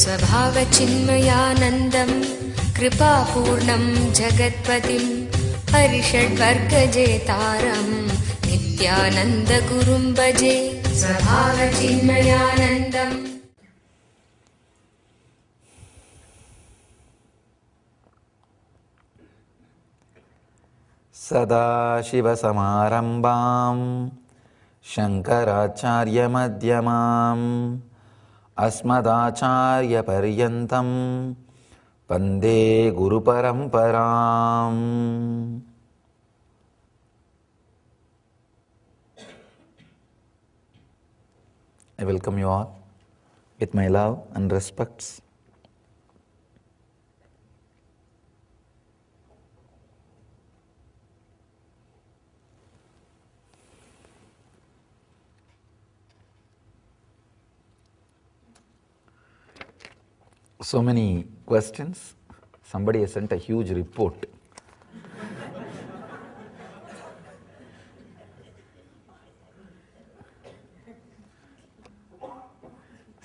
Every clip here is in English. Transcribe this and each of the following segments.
स्वभावचिन्मयानन्दं कृपापूर्णं जगत्पतिं हरिषड्वर्गजेतारं नित्यानन्दगुरुं भजे। स्वभावचिन्मयानन्दम् सदाशिवसमारम्भां शङ्कराचार्यमध्यमाम् अस्मदाचार्यपर्यन्तं वन्दे गुरुपरम्पराम्. I welcome you all with my love and respects. So many questions. Somebody has sent a huge report.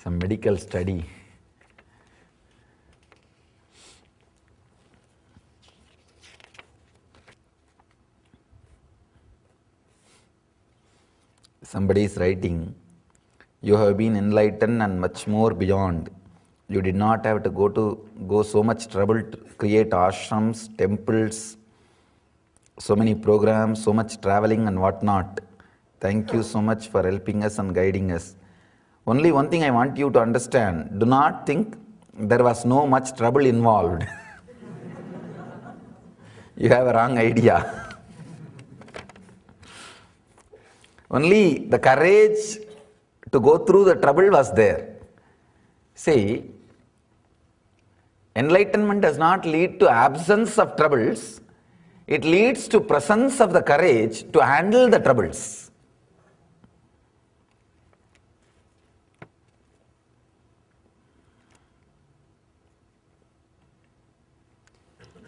Some medical study. Somebody is writing, you have been enlightened and much more beyond. You did not have to go so much trouble to create ashrams, temples, so many programs, so much traveling and whatnot. Thank you so much for helping us and guiding us. Only one thing I want you to understand, do not think there was no much trouble involved. You have a wrong idea. Only the courage to go through the trouble was there. See, enlightenment does not lead to absence of troubles. It leads to presence of the courage to handle the troubles.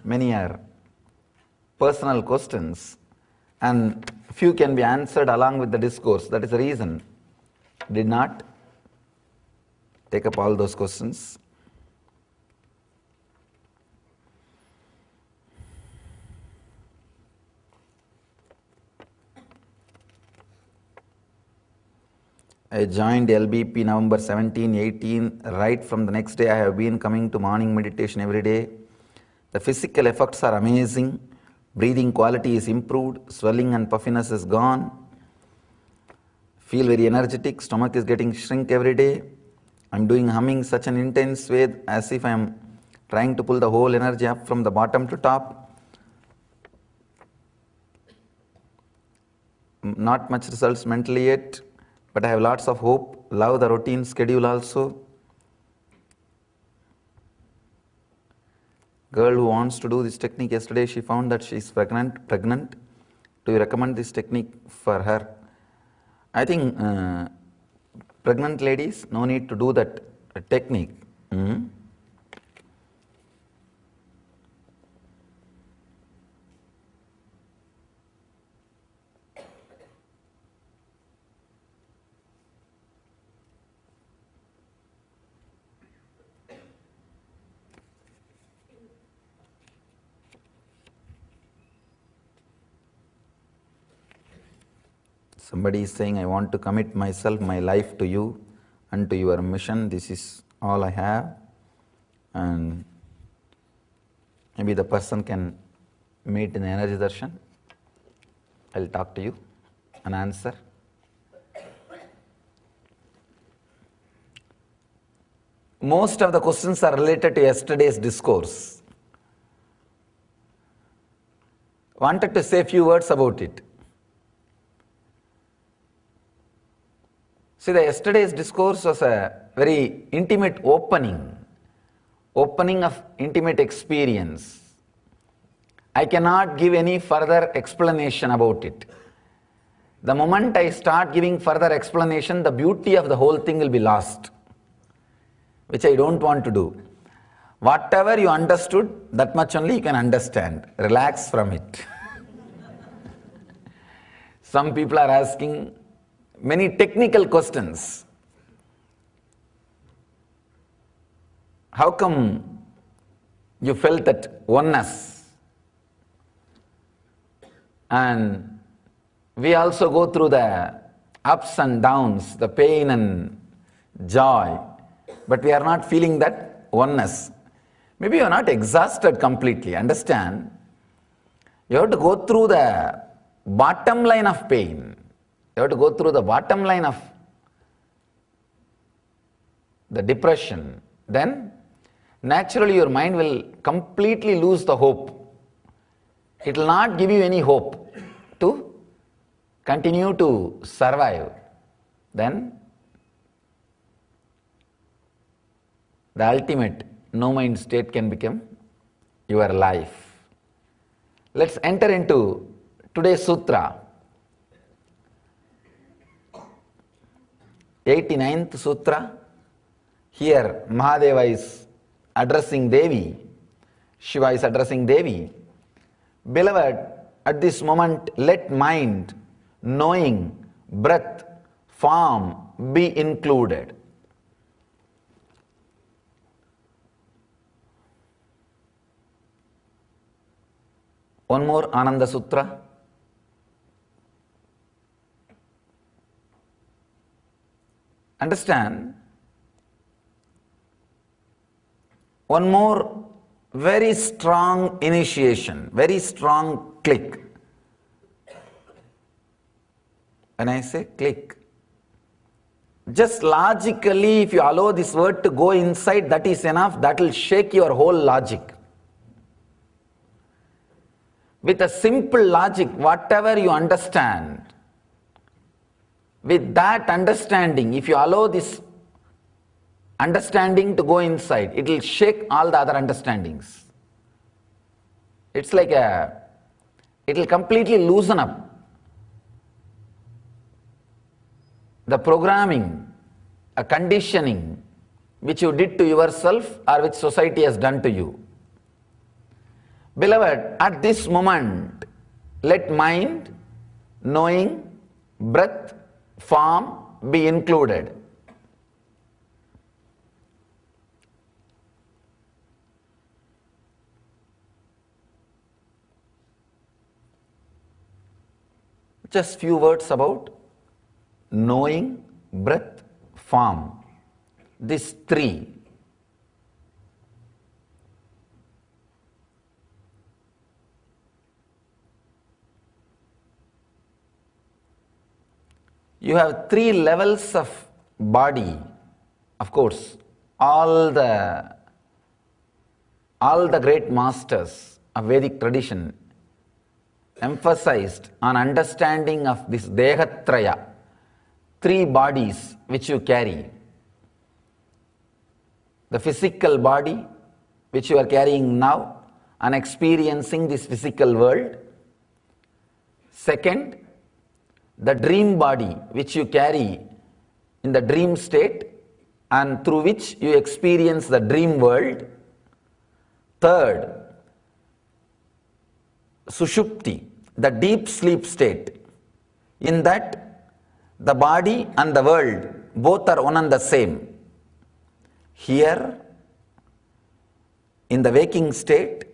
Many are personal questions and few can be answered along with the discourse. That is the reason I did not take up all those questions. I joined LBP November 17, 18. Right from the next day I have been coming to morning meditation every day. The physical effects are amazing. Breathing quality is improved. Swelling and puffiness is gone. Feel very energetic. Stomach is getting shrink every day. I'm doing humming such an intense way as if I'm trying to pull the whole energy up from the bottom to top. Not much results mentally yet, but I have lots of hope. Love the routine schedule also. Girl who wants to do this technique, yesterday she found that she is pregnant. Do you recommend this technique for her? I think pregnant ladies, no need to do that technique. Somebody is saying, I want to commit myself, my life to you and to your mission. This is all I have. And maybe the person can meet in the Energy Darshan. I'll talk to you and answer. Most of the questions are related to yesterday's discourse. Wanted to say a few words about it. See, the yesterday's discourse was a very intimate opening of intimate experience. I cannot give any further explanation about it. The moment I start giving further explanation, the beauty of the whole thing will be lost, which I don't want to do. Whatever you understood, that much only you can understand. Relax from it. Some people are asking many technical questions. How come you felt that oneness? And we also go through the ups and downs, the pain and joy, but we are not feeling that oneness. Maybe you are not exhausted completely, understand? You have to go through the bottom line of pain. You have to go through the bottom line of the depression. Then, naturally your mind will completely lose the hope. It will not give you any hope to continue to survive. Then, the ultimate no mind state can become your life. Let's enter into today's sutra. 89th sutra. Here Mahadeva is addressing Devi. Shiva is addressing Devi. Beloved, at this moment let mind, knowing, breath, form be included. One more Ananda Sutra. Understand? One more very strong initiation, very strong click. When I say click, just logically, if you allow this word to go inside, that is enough, that will shake your whole logic. With a simple logic, whatever you understand, with that understanding, if you allow this understanding to go inside, it will shake all the other understandings. It's like it will completely loosen up the programming, a conditioning which you did to yourself or which society has done to you. Beloved, at this moment, let mind, knowing, breath, form be included. Just few words about knowing, breath, form. These three. You have three levels of body. Of course, all the great masters of Vedic tradition emphasized on understanding of this Dehatraya, three bodies which you carry. The physical body which you are carrying now and experiencing this physical world. Second, the dream body which you carry in the dream state and through which you experience the dream world. Third, Sushupti, the deep sleep state. In that, the body and the world both are one and the same. Here, in the waking state,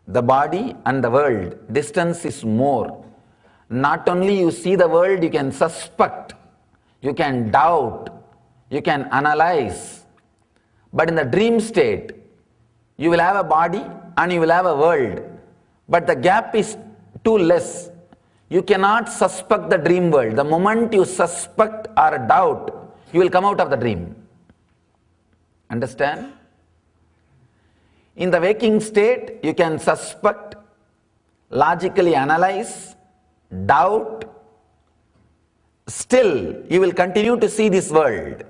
the body and the world, distance is more. Not only you see the world, you can suspect, you can doubt, you can analyze. But in the dream state, you will have a body and you will have a world. But the gap is too less. You cannot suspect the dream world. The moment you suspect or doubt, you will come out of the dream. Understand? In the waking state, you can suspect, logically analyze, doubt. Still, you will continue to see this world.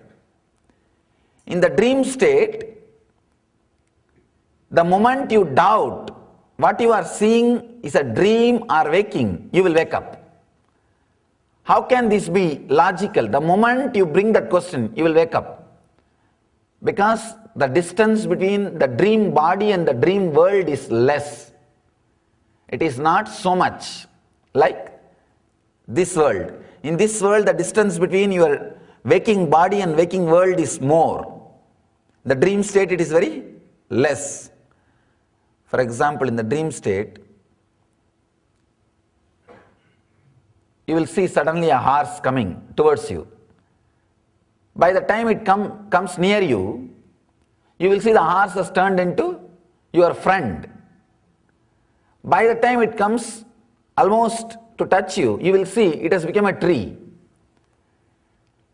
In the dream state, the moment you doubt, what you are seeing is a dream or waking, you will wake up. How can this be logical? The moment you bring that question, you will wake up. Because the distance between the dream body and the dream world is less. It is not so much like this world. In this world, the distance between your waking body and waking world is more. The dream state, it is very less. For example, in the dream state, you will see suddenly a horse coming towards you. By the time it comes near you, you will see the horse has turned into your friend. By the time it comes almost to touch you, you will see it has become a tree.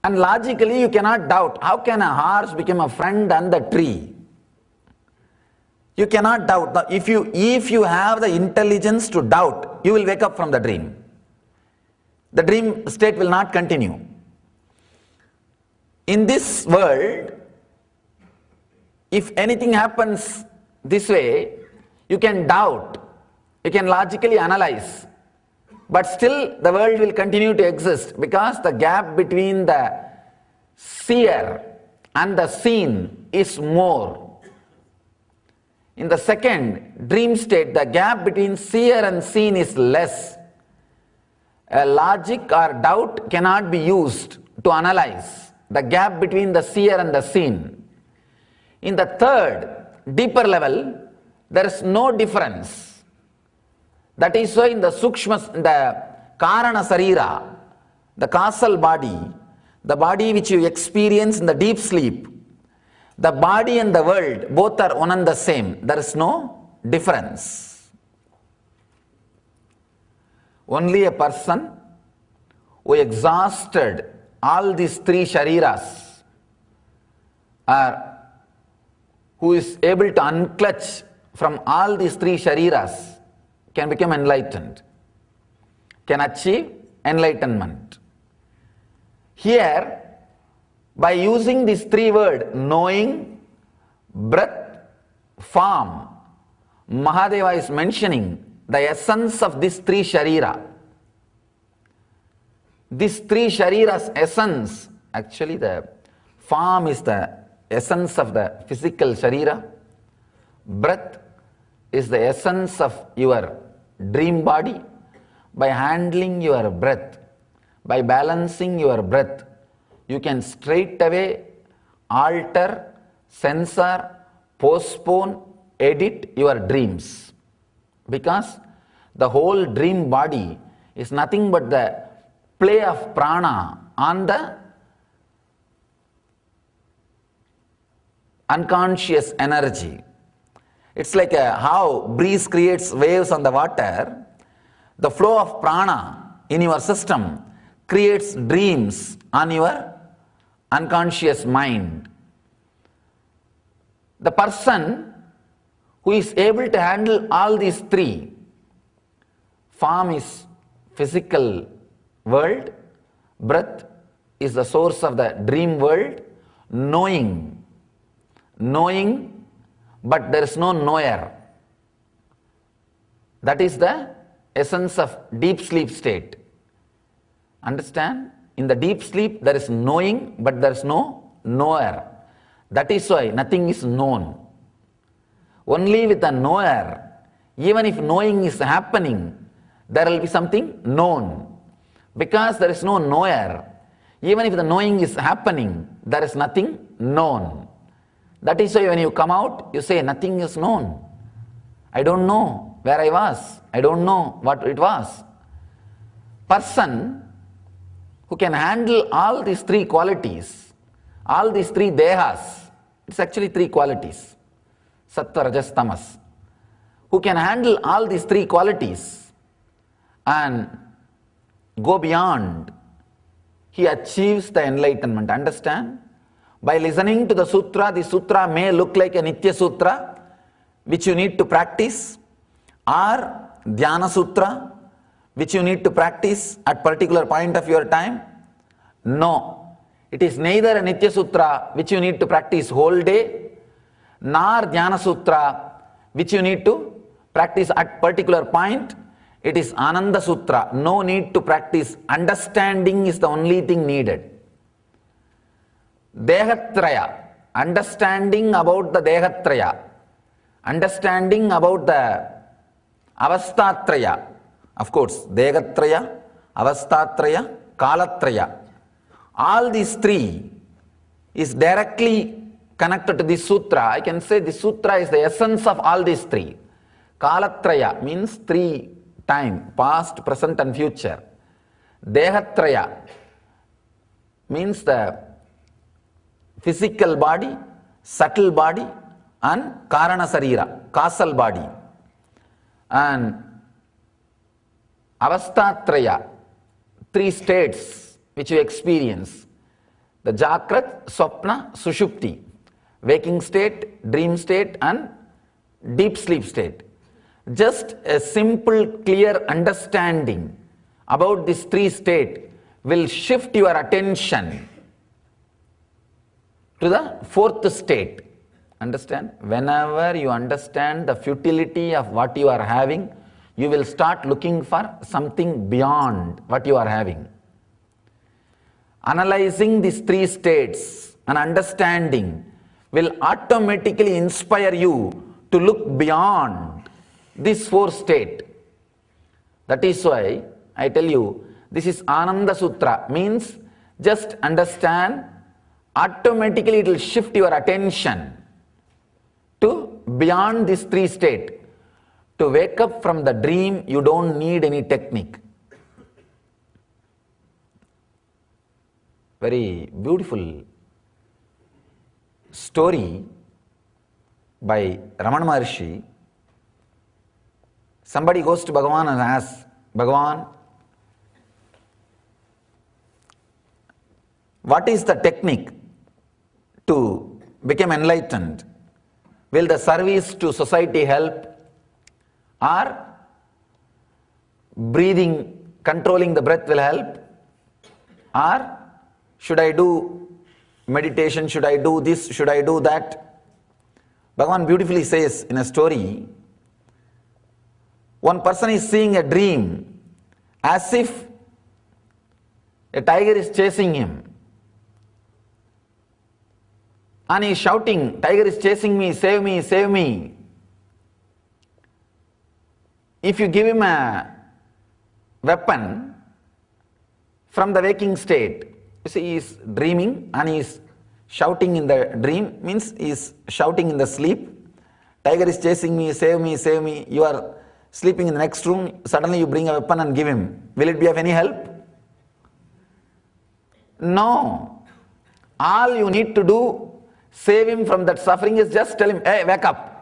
And logically you cannot doubt, how can a horse become a friend and the tree? You cannot doubt. Now, if you have the intelligence to doubt, you will wake up from the dream. The dream state will not continue. In this world, if anything happens this way, you can doubt, you can logically analyze, but still the world will continue to exist because the gap between the seer and the seen is more. In the second dream state, the gap between seer and seen is less. A logic or doubt cannot be used to analyze the gap between the seer and the seen. In the third, deeper level, there is no difference. That is why in the Sukshma, the Karana Sarira, the causal body, the body which you experience in the deep sleep, the body and the world, both are one and the same. There is no difference. Only a person who exhausted all these three shariras, or who is able to unclutch from all these three shariras, can become enlightened, can achieve enlightenment. Here, by using these three words, knowing, breath, form, Mahadeva is mentioning the essence of these three sharira. These three shariras' essence, actually the form is the essence of the physical sharira, breath is the essence of your dream body. By handling your breath, by balancing your breath, you can straight away alter, censor, postpone, edit your dreams. Because the whole dream body is nothing but the play of prana on the unconscious energy. It's like how breeze creates waves on the water. The flow of prana in your system creates dreams on your unconscious mind. The person who is able to handle all these three, form is physical world, breath is the source of the dream world, knowing, but there is no knower. That is the essence of deep sleep state. Understand? In the deep sleep there is knowing, but there is no knower. That is why nothing is known. Only with the knower, even if knowing is happening, there will be something known. Because there is no knower, even if the knowing is happening, there is nothing known. That is why when you come out, you say nothing is known. I don't know where I was. I don't know what it was. Person who can handle all these three qualities, all these three dehas, it's actually three qualities, sattva, rajas, tamas, who can handle all these three qualities and go beyond, he achieves the enlightenment. Understand? By listening to the sutra may look like a Nitya Sutra, which you need to practice, or Dhyana Sutra, which you need to practice at particular point of your time. No, it is neither a Nitya Sutra which you need to practice whole day, nor Dhyana Sutra which you need to practice at particular point. It is Ananda Sutra. No need to practice. Understanding is the only thing needed. Dehatraya, understanding about the Dehatraya, understanding about the Avastatraya. Of course, Dehatraya, Avastatraya, Kalatraya. All these three is directly connected to this sutra, I can say this sutra is the essence of all these three. Kalatraya means three time, past, present and future. Dehatraya means the physical body, subtle body and Karana Sarira, causal body. And Avastatraya, three states which you experience. The Jagrat, Swapna, Sushupti. Waking state, dream state and deep sleep state. Just a simple, clear understanding about these three states will shift your attention to the fourth state. Understand? Whenever you understand the futility of what you are having, you will start looking for something beyond what you are having. Analyzing these three states and understanding will automatically inspire you to look beyond this fourth state. That is why I tell you, this is Ananda Sutra, means just understand, automatically it will shift your attention to beyond these three states. To wake up from the dream, you don't need any technique. Very beautiful story by Ramana Maharshi. Somebody goes to Bhagavan and asks, Bhagavan, what is the technique to become enlightened? Will the service to society help? Or breathing, controlling the breath will help? Or should I do meditation? Should I do this? Should I do that? Bhagavan beautifully says in a story, one person is seeing a dream as if a tiger is chasing him. And he is shouting, tiger is chasing me, save me, save me. If you give him a weapon from the waking state, you see he is dreaming and he is shouting in the dream, means he is shouting in the sleep. Tiger is chasing me, save me, save me. You are sleeping in the next room, suddenly you bring a weapon and give him. Will it be of any help? No. All you need to do, save him from that suffering, is just tell him, hey, wake up.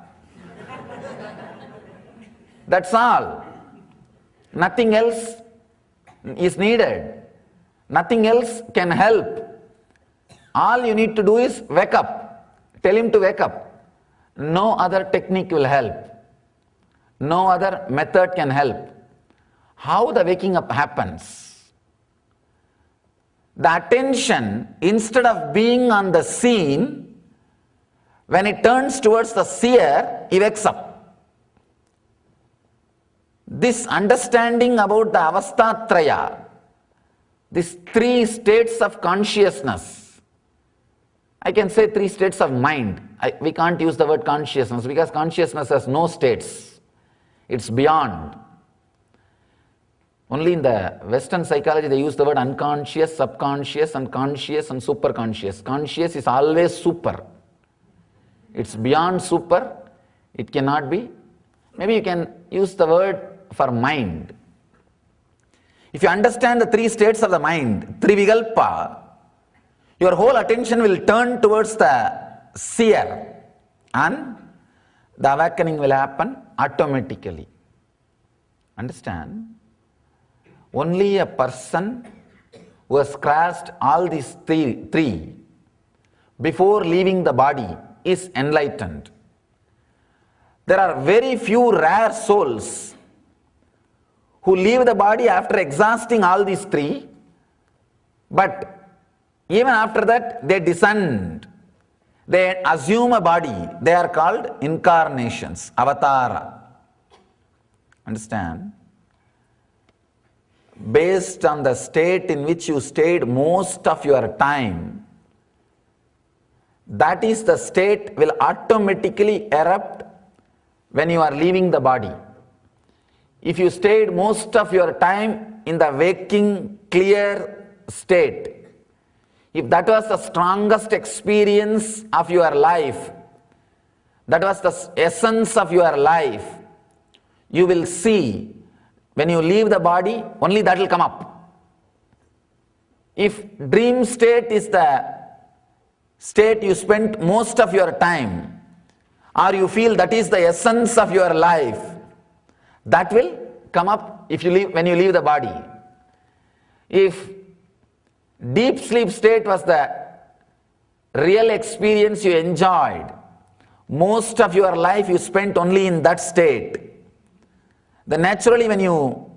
That's all. Nothing else is needed. Nothing else can help. All you need to do is wake up. Tell him to wake up. No other technique will help. No other method can help. How the waking up happens? The attention, instead of being on the scene, when it turns towards the seer, he wakes up. This understanding about the Avastatraya, these three states of consciousness, I can say three states of mind. We can't use the word consciousness because consciousness has no states. It's beyond. Only in the Western psychology they use the word unconscious, subconscious and conscious and superconscious. Conscious is always super. It's beyond super. It cannot be. Maybe you can use the word for mind. If you understand the three states of the mind, Trivikalpa, your whole attention will turn towards the seer and the awakening will happen automatically. Understand? Only a person who has crossed all these three before leaving the body is enlightened. There are very few rare souls who leave the body after exhausting all these three, but even after that they descend. They assume a body. They are called incarnations, avatara. Understand? Based on the state in which you stayed most of your time, that is the state will automatically erupt when you are leaving the body. If you stayed most of your time in the waking, clear state, if that was the strongest experience of your life, that was the essence of your life, you will see when you leave the body, only that will come up. If dream state is the state you spent most of your time, or you feel that is the essence of your life, that will come up when you leave the body. If deep sleep state was the real experience you enjoyed, most of your life you spent only in that state, then naturally when you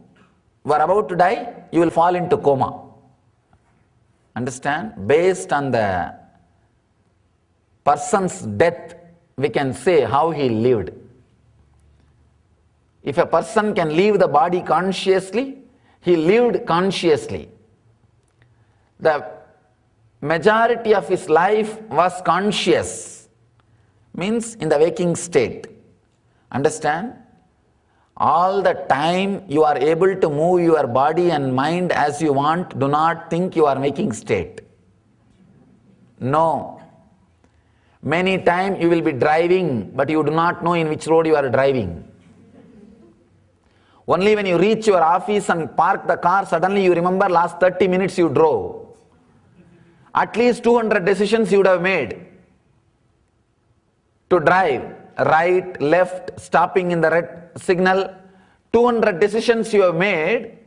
were about to die, you will fall into coma. Understand? Based on the person's death, we can say how he lived. If a person can leave the body consciously, he lived consciously. The majority of his life was conscious, means in the waking state. Understand? All the time you are able to move your body and mind as you want, do not think you are waking state. No. Many times you will be driving, but you do not know in which road you are driving. Only when you reach your office and park the car, suddenly you remember last 30 minutes you drove. At least 200 decisions you would have made to drive. Right, left, stopping in the red signal. 200 decisions you have made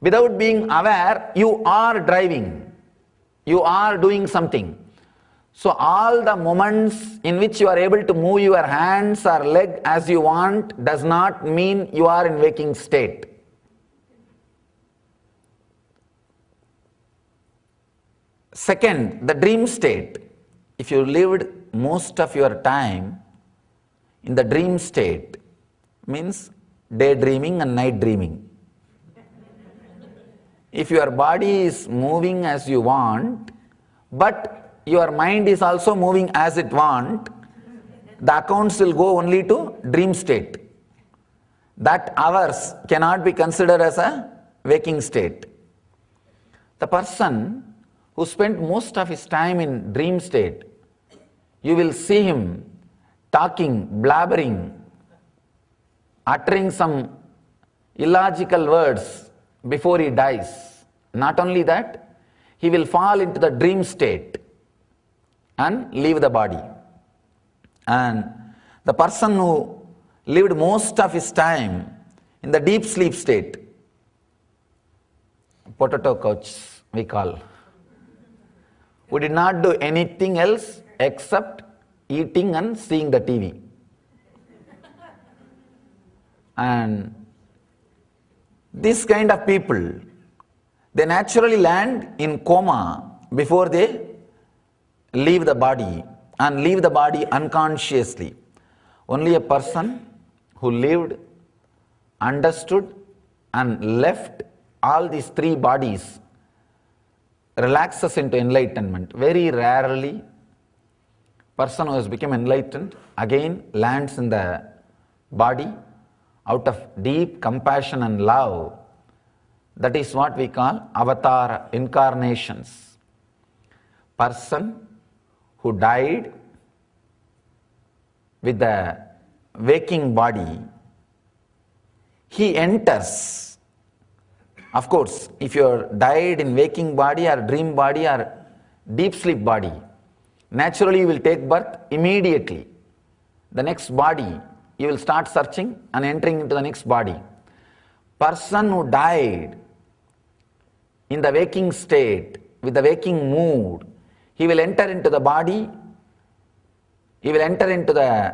without being aware you are driving. You are doing something. So all the moments in which you are able to move your hands or leg as you want does not mean you are in waking state. Second, the dream state. If you lived most of your time in the dream state, means daydreaming and night dreaming. If your body is moving as you want, but your mind is also moving as it wants, the accounts will go only to dream state. That hours cannot be considered as a waking state. The person who spent most of his time in dream state, you will see him talking, blabbering, uttering some illogical words before he dies. Not only that, he will fall into the dream state and leave the body. And the person who lived most of his time in the deep sleep state, potato couch we call, who did not do anything else except eating and seeing the TV. And this kind of people, they naturally land in coma before they leave the body, and leave the body unconsciously. Only a person who lived, understood and left all these three bodies relaxes into enlightenment. Very rarely person who has become enlightened again lands in the body out of deep compassion and love. That is what we call avatar incarnations. Person who died with the waking body, he enters. Of course, if you died in waking body or dream body or deep sleep body, naturally you will take birth immediately. The next body, you will start searching and entering into the next body. Person who died in the waking state, with the waking mood, he will enter into the body, he will enter into the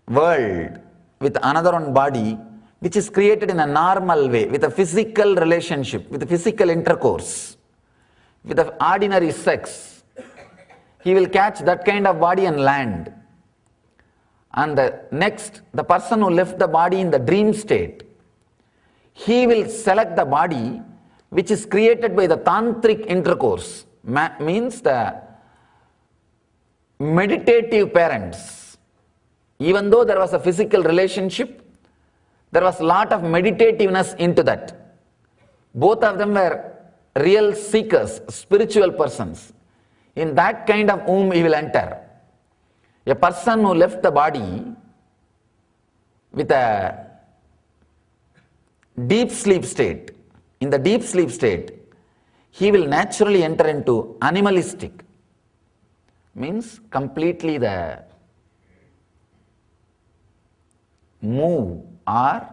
world with another one body, which is created in a normal way, with a physical relationship, with a physical intercourse, with the ordinary sex. He will catch that kind of body and land. And the person who left the body in the dream state, he will select the body which is created by the tantric intercourse, means the meditative parents. Even though there was a physical relationship, there was a lot of meditativeness into that. Both of them were real seekers, spiritual persons, in that kind of womb he will enter. A person who left the body with a deep sleep state, in the deep sleep state, he will naturally enter into animalistic, means completely the move or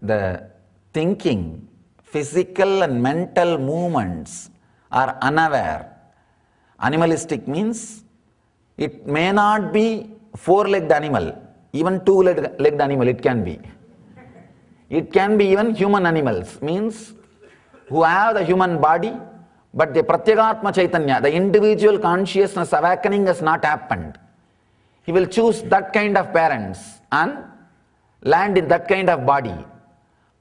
the thinking, physical and mental movements are unaware. Animalistic means it may not be four-legged animal, even two-legged animal it can be. It can be even human animals, means who have the human body, but the Pratyagatma Chaitanya, the individual consciousness awakening has not happened. He will choose that kind of parents and land in that kind of body.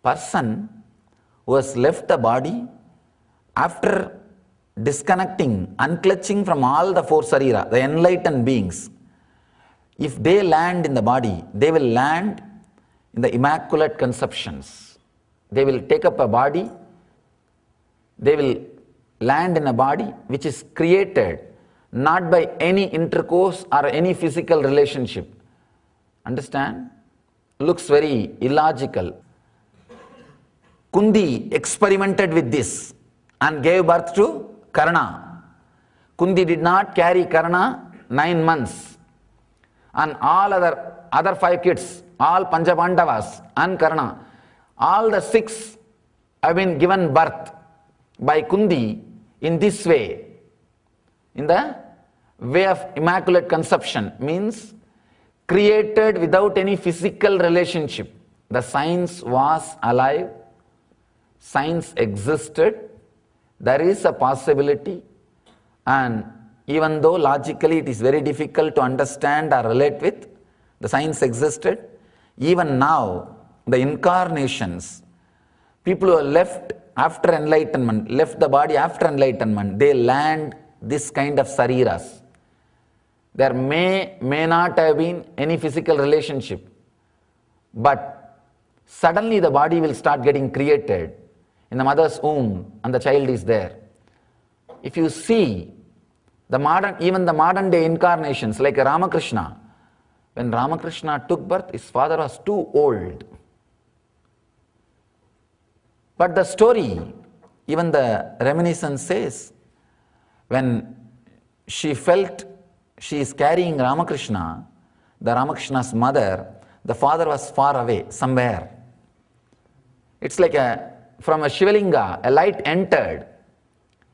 Person who has left the body after disconnecting, unclutching from all the four sarira, the enlightened beings, if they land in the body, they will land in the immaculate conceptions. They will take up a body, they will land in a body which is created not by any intercourse or any physical relationship. Understand? Looks very illogical. Kundi experimented with this and gave birth to Karna. Kundi did not carry Karna 9 months. And all other 5 kids, all Panchapandavas and Karna, all the 6 have been given birth by Kundi in this way, in the way of immaculate conception, means created without any physical relationship. The science was alive, science existed, there is a possibility, and even though logically it is very difficult to understand or relate with, the science existed. Even now, the incarnations, people who are left after enlightenment, left the body after enlightenment, they land this kind of sariras. There may not have been any physical relationship, but suddenly the body will start getting created in the mother's womb and the child is there. If you see even the modern day incarnations like Ramakrishna, when Ramakrishna took birth, his father was too old. But the story, even the reminiscence says, when she felt she is carrying Ramakrishna, the Ramakrishna's mother, the father was far away, somewhere. It's like from a Shivalinga, a light entered,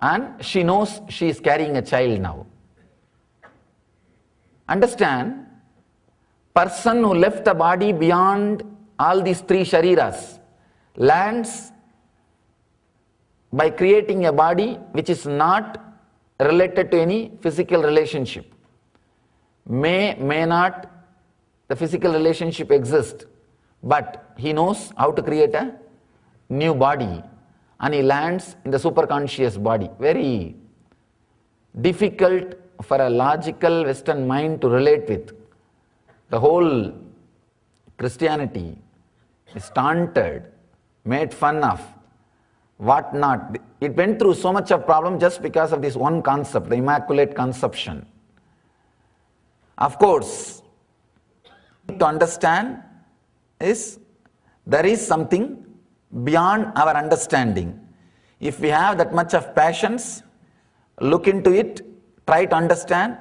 and she knows she is carrying a child now. Understand, person who left the body beyond all these 3 shariras lands by creating a body which is not related to any physical relationship. May not the physical relationship exist, but he knows how to create a new body, and he lands in the superconscious body. Very difficult for a logical Western mind to relate with. The whole Christianity is taunted, made fun of, what not. It went through so much of problem just because of this one concept, the Immaculate Conception. Of course, to understand is there is something beyond our understanding. If we have that much of passions, look into it, try to understand,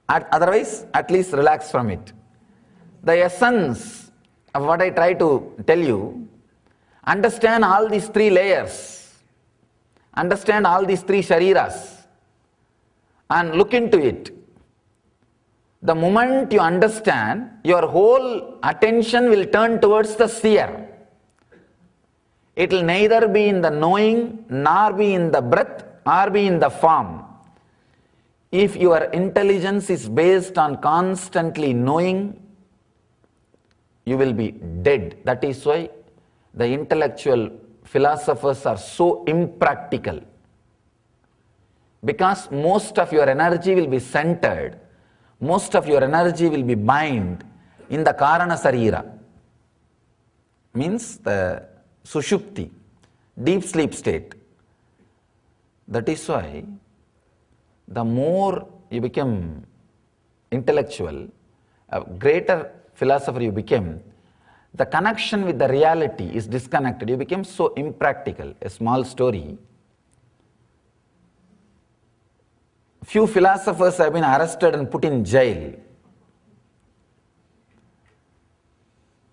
otherwise at least relax from it. The essence of what I try to tell you, understand all these 3 layers, understand all these 3 shariras, and look into it. The moment you understand, your whole attention will turn towards the sphere. It will neither be in the knowing, nor be in the breath, or be in the form. If your intelligence is based on constantly knowing, you will be dead. That is why the intellectual philosophers are so impractical. Because most of your energy will be centered, most of your energy will be bind in the Karana Sarira, means the Sushupti, deep sleep state. That is why the more you become intellectual, a greater philosopher you become, the connection with the reality is disconnected. You become so impractical. A small story. Few philosophers have been arrested and put in jail.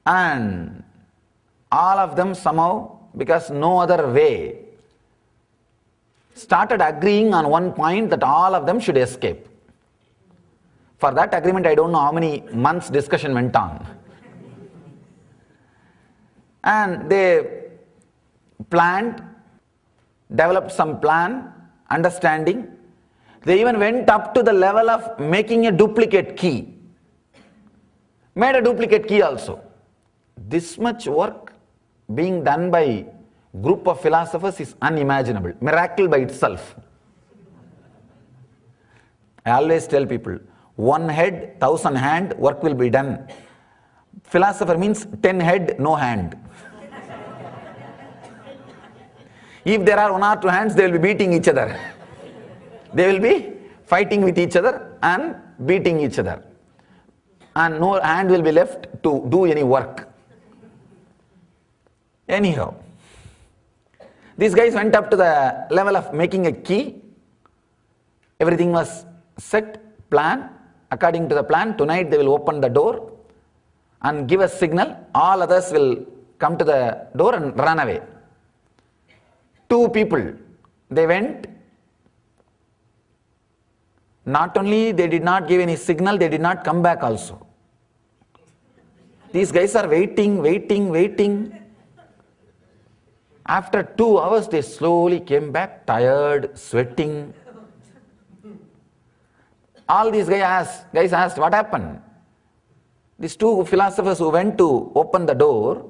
And all of them somehow, because no other way, started agreeing on one point that all of them should escape. For that agreement, I don't know how many months discussion went on. And they planned, developed some plan, understanding. They even went up to the level of making a duplicate key. Made a duplicate key also. This much work being done by group of philosophers is unimaginable. Miracle by itself. I always tell people, 1 head, 1,000 hand, work will be done. Philosopher means 10 head, no hand. If there are 1 or 2 hands, they will be beating each other. They will be fighting with each other and beating each other. And no hand will be left to do any work. Anyhow, these guys went up to the level of making a key. Everything was set, plan. According to the plan, tonight they will open the door and give a signal. All others will come to the door and run away. 2 people, they went. Not only they did not give any signal, they did not come back also. These guys are waiting. After 2 hours, they slowly came back, tired, sweating. All these guys asked, what happened? These 2 philosophers who went to open the door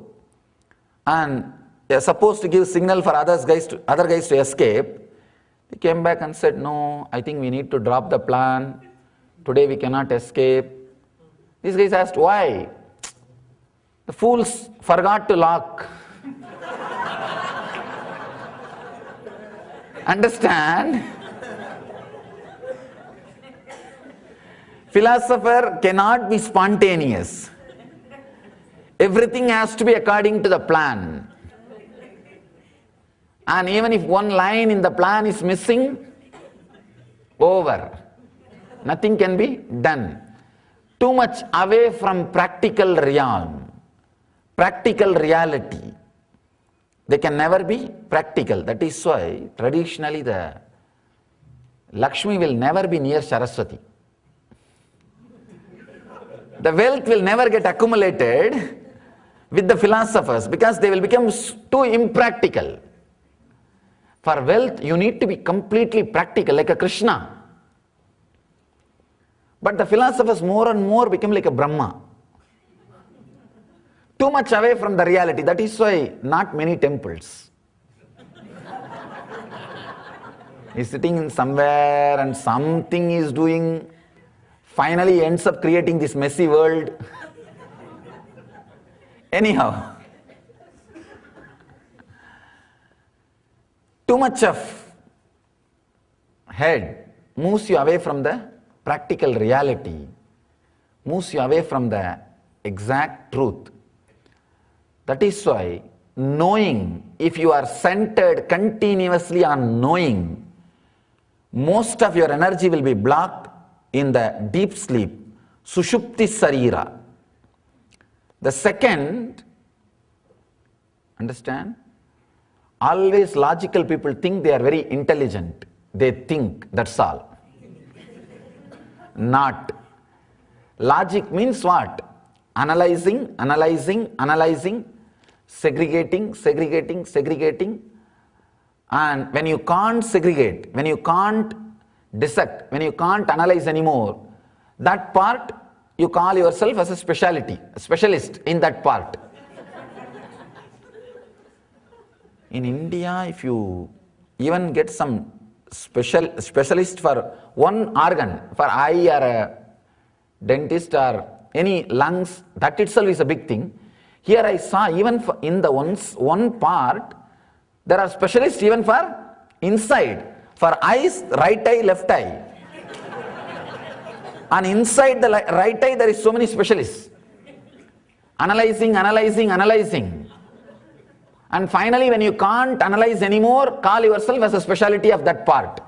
and they are supposed to give signal for other guys to escape. They came back and said, no, I think we need to drop the plan. Today we cannot escape. These guys asked, why? The fools forgot to lock. Understand? Philosopher cannot be spontaneous. Everything has to be according to the plan. And even if 1 line in the plan is missing, over. Nothing can be done. Too much away from practical realm, practical reality. They can never be practical. That is why traditionally the Lakshmi will never be near Saraswati. The wealth will never get accumulated with the philosophers because they will become too impractical. For wealth, you need to be completely practical, like a Krishna. But the philosophers more and more become like a Brahma. Too much away from the reality. That is why not many temples. He's sitting in somewhere and something is doing, finally ends up creating this messy world. Anyhow, too much of head moves you away from the practical reality, moves you away from the exact truth. That is why knowing, if you are centered continuously on knowing, most of your energy will be blocked in the deep sleep, Sushupti Sarira. The second, understand? Always logical people think they are very intelligent. They think, that's all. Not. Logic means what? Analyzing, segregating. And when you can't segregate, when you can't dissect, when you can't analyze anymore, that part you call yourself as a specialist in that part. In India, if you even get some specialist for one organ, for eye or a dentist or any lungs, that itself is a big thing. Here I saw even in the one part, there are specialists even for inside. For eyes, right eye, left eye. And inside the right eye, there is so many specialists. Analyzing, analyzing, analyzing. And finally, when you can't analyze anymore, call yourself as a specialty of that part.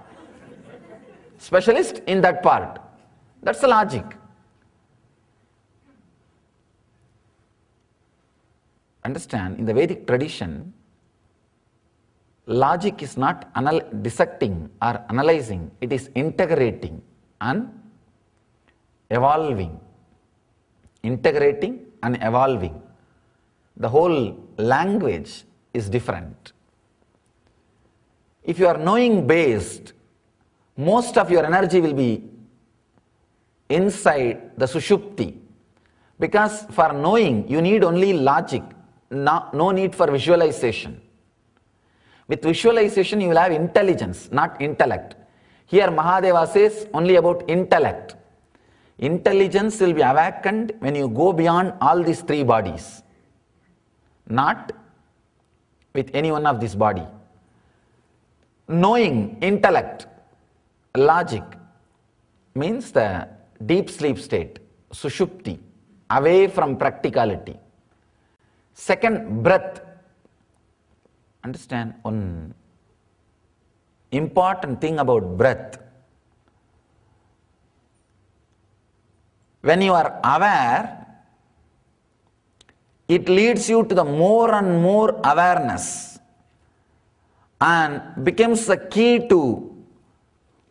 Specialist in that part. That's the logic. Understand, in the Vedic tradition, logic is not dissecting or analyzing, it is integrating and evolving. Integrating and evolving. The whole language is different. If you are knowing based, most of your energy will be inside the Sushupti. Because for knowing, you need only logic, no need for visualization. With visualization, you will have intelligence, not intellect. Here Mahadeva says only about intellect. Intelligence will be awakened when you go beyond all these three bodies, not with any one of this body. Knowing, intellect, logic means the deep sleep state, Sushupti, away from practicality. Second, breath. Understand one important thing about breath. When you are aware, it leads you to the more and more awareness and becomes the key to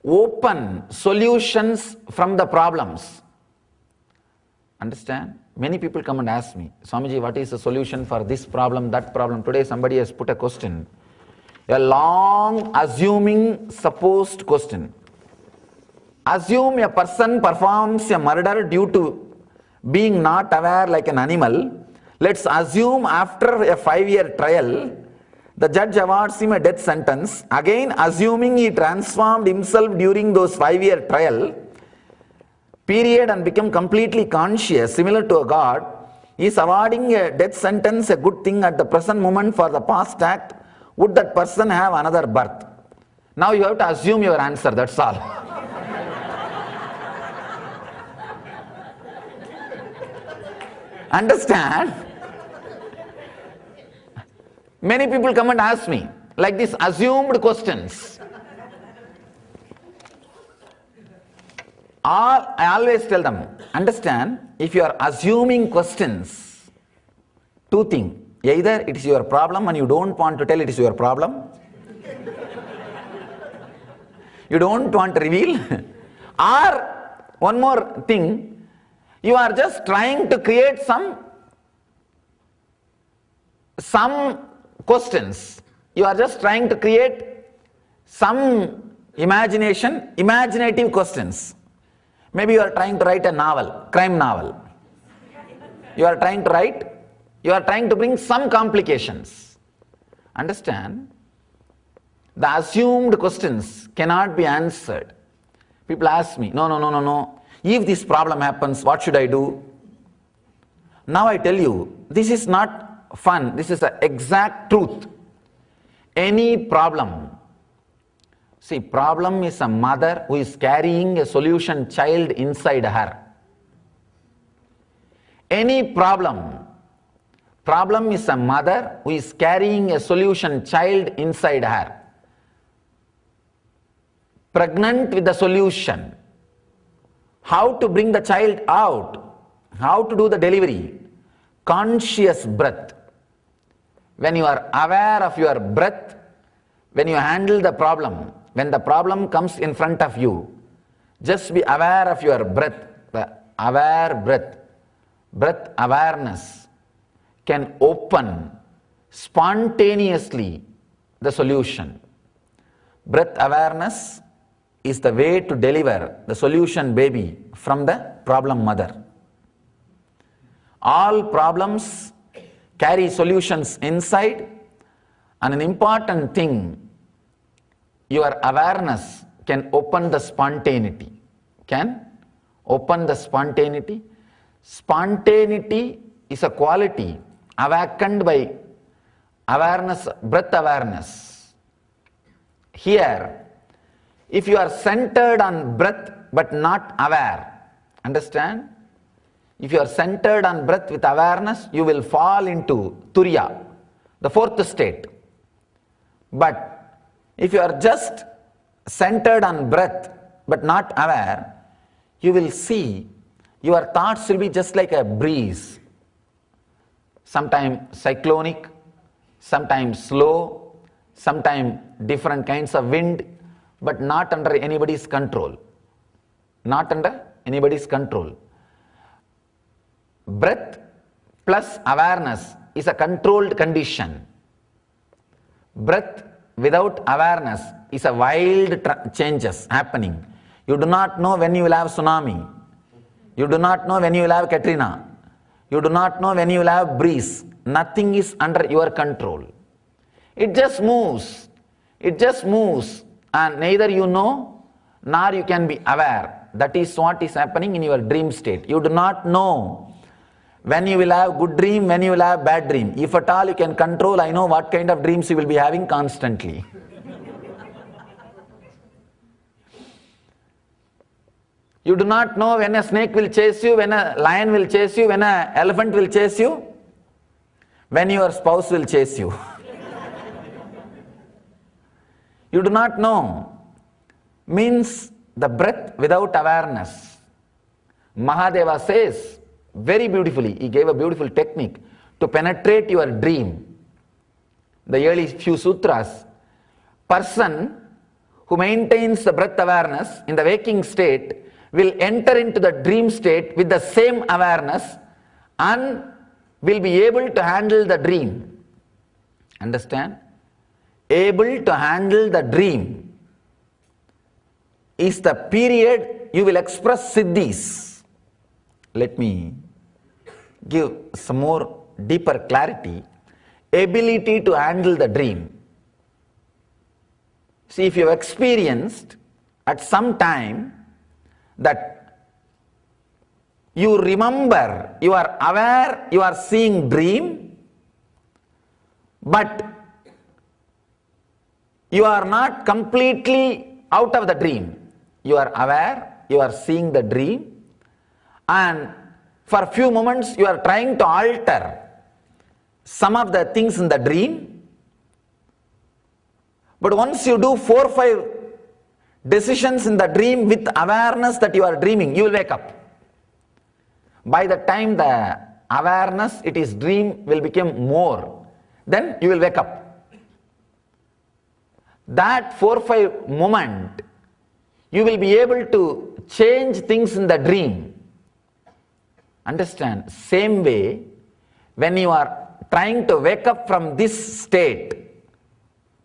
open solutions from the problems. Understand? Many people come and ask me, Swamiji, what is the solution for this problem, that problem? Today somebody has put a question, a long assuming supposed question. Assume a person performs a murder due to being not aware like an animal. Let's assume after a 5-year trial, the judge awards him a death sentence. Again, assuming he transformed himself during those 5-year trial period and become completely conscious, similar to a god, he is awarding a death sentence, a good thing at the present moment for the past act. Would that person have another birth? Now you have to assume your answer, that's all. Understand? Many people come and ask me, like these assumed questions. I always tell them, understand, if you are assuming questions, two things. Either it is your problem and you don't want to tell it is your problem. You don't want to reveal. Or, one more thing, you are just trying to create some questions. You are just trying to create some imaginative questions. Maybe you are trying to write a novel, crime novel. You are trying to bring some complications. Understand? The assumed questions cannot be answered. People ask me, no. If this problem happens, what should I do? Now I tell you, this is not fun, this is the exact truth. Any problem, see, problem is a mother who is carrying a solution child inside her. Any problem is a mother who is carrying a solution child inside her. Pregnant with the solution. How to bring the child out? How to do the delivery? Conscious breath. When you are aware of your breath, when you handle the problem, when the problem comes in front of you, just be aware of your breath. The aware breath, breath awareness can open spontaneously the solution. Breath awareness is the way to deliver the solution baby from the problem mother. All problems carry solutions inside, and an important thing, your awareness can open the spontaneity. Can open the spontaneity. Spontaneity is a quality awakened by awareness, breath awareness. Here, if you are centered on breath but not aware, understand? If you are centered on breath with awareness, you will fall into Turiya, the fourth state. But if you are just centered on breath but not aware, you will see your thoughts will be just like a breeze, sometimes cyclonic, sometimes slow, sometimes different kinds of wind, but not under anybody's control. Not under anybody's control. Breath plus awareness is a controlled condition. Breath without awareness is a wild changes happening. You do not know when you will have tsunami. You do not know when you will have Katrina. You do not know when you will have breeze. Nothing is under your control. It just moves. It just moves. And neither you know nor you can be aware. That is what is happening in your dream state. You do not know when you will have good dream, when you will have bad dream. If at all you can control, I know what kind of dreams you will be having constantly. You do not know when a snake will chase you, when a lion will chase you, when an elephant will chase you, when your spouse will chase you. You do not know. Means the breath without awareness. Mahadeva says very beautifully, he gave a beautiful technique to penetrate your dream. The early few sutras, person who maintains the breath awareness in the waking state will enter into the dream state with the same awareness and will be able to handle the dream. Understand? Able to handle the dream is the period you will express siddhis. Let me give some more deeper clarity. Ability to handle the dream. See, if you have experienced at some time that you remember, you are aware, you are seeing dream, but you are not completely out of the dream. You are aware, you are seeing the dream, and for a few moments you are trying to alter some of the things in the dream. But once you do 4 or 5 decisions in the dream with awareness that you are dreaming, you will wake up. By the time the awareness, it is dream, will become more, then you will wake up. That 4 or 5 moment, you will be able to change things in the dream. Understand? Same way, when you are trying to wake up from this state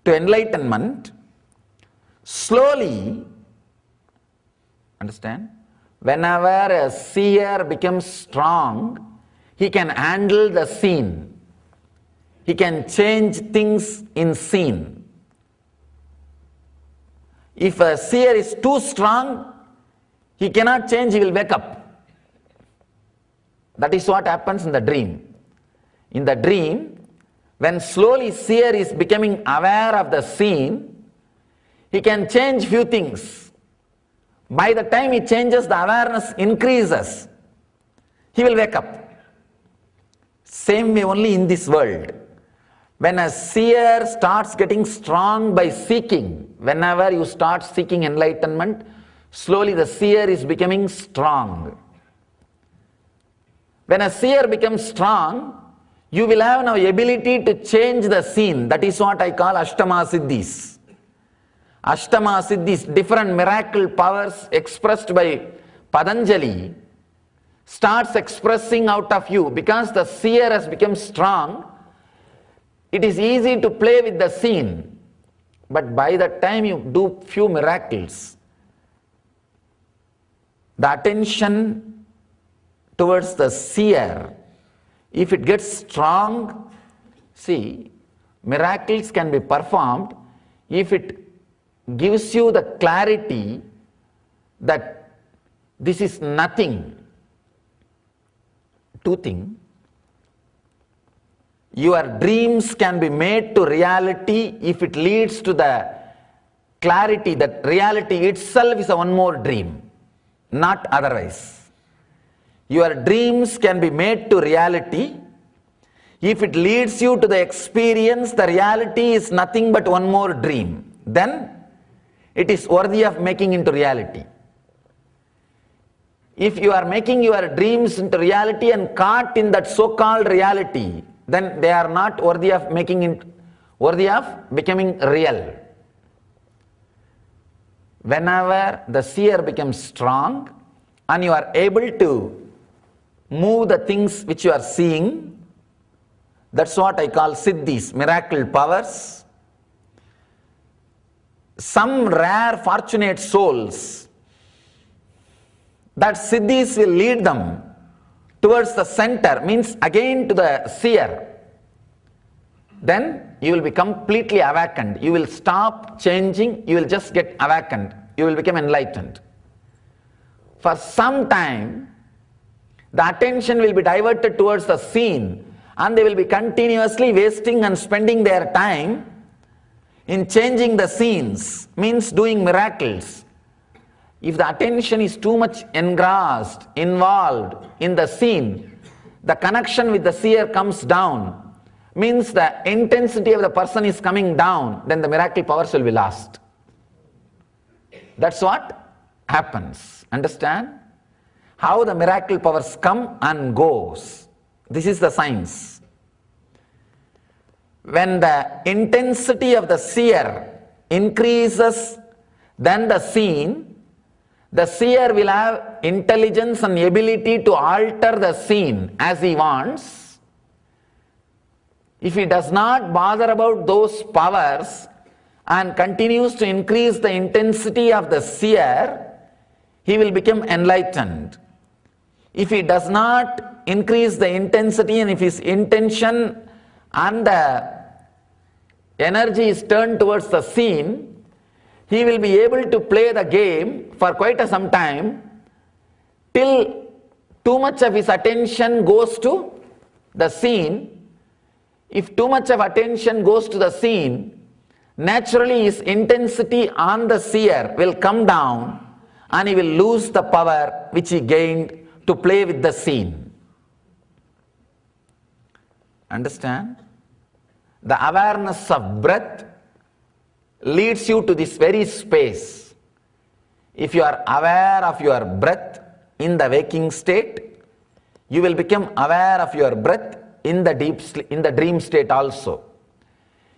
to enlightenment, slowly, understand, whenever a seer becomes strong, he can handle the scene. He can change things in scene. If a seer is too strong, he cannot change, he will wake up. That is what happens in the dream. In the dream, when slowly seer is becoming aware of the scene, he can change few things. By the time he changes, the awareness increases. He will wake up. Same way only in this world. When a seer starts getting strong by seeking, whenever you start seeking enlightenment, slowly the seer is becoming strong. When a seer becomes strong, you will have now ability to change the scene. That is what I call Ashtama Siddhis. Ashtama Siddhis, different miracle powers expressed by Patanjali, starts expressing out of you. Because the seer has become strong, it is easy to play with the scene. But by the time you do few miracles, the attention towards the seer, if it gets strong, see, miracles can be performed if it gives you the clarity that this is nothing. Two things. Your dreams can be made to reality if it leads to the clarity that reality itself is a one more dream, not otherwise. Your dreams can be made to reality. If it leads you to the experience, the reality is nothing but one more dream, then it is worthy of making into reality. If you are making your dreams into reality and caught in that so-called reality, then they are not worthy of becoming real. Whenever the seer becomes strong and you are able to move the things which you are seeing, that's what I call siddhis, miracle powers. Some rare fortunate souls, that siddhis will lead them towards the center, means again to the seer. Then you will be completely awakened. You will stop changing, you will just get awakened. You will become enlightened. For some time, the attention will be diverted towards the scene and they will be continuously wasting and spending their time in changing the scenes, means doing miracles. If the attention is too much engrossed, involved in the scene, the connection with the seer comes down, means the intensity of the person is coming down, then the miracle powers will be lost. That's what happens. Understand? How the miracle powers come and goes. This is the science. When the intensity of the seer increases than the scene, the seer will have intelligence and ability to alter the scene as he wants. If he does not bother about those powers and continues to increase the intensity of the seer, he will become enlightened. If he does not increase the intensity and if his intention and the energy is turned towards the scene, he will be able to play the game for quite some time till too much of his attention goes to the scene. If too much of attention goes to the scene, naturally his intensity on the seer will come down and he will lose the power which he gained to play with the scene. Understand? The awareness of breath leads you to this very space. If you are aware of your breath in the waking state, you will become aware of your breath in the dream state also.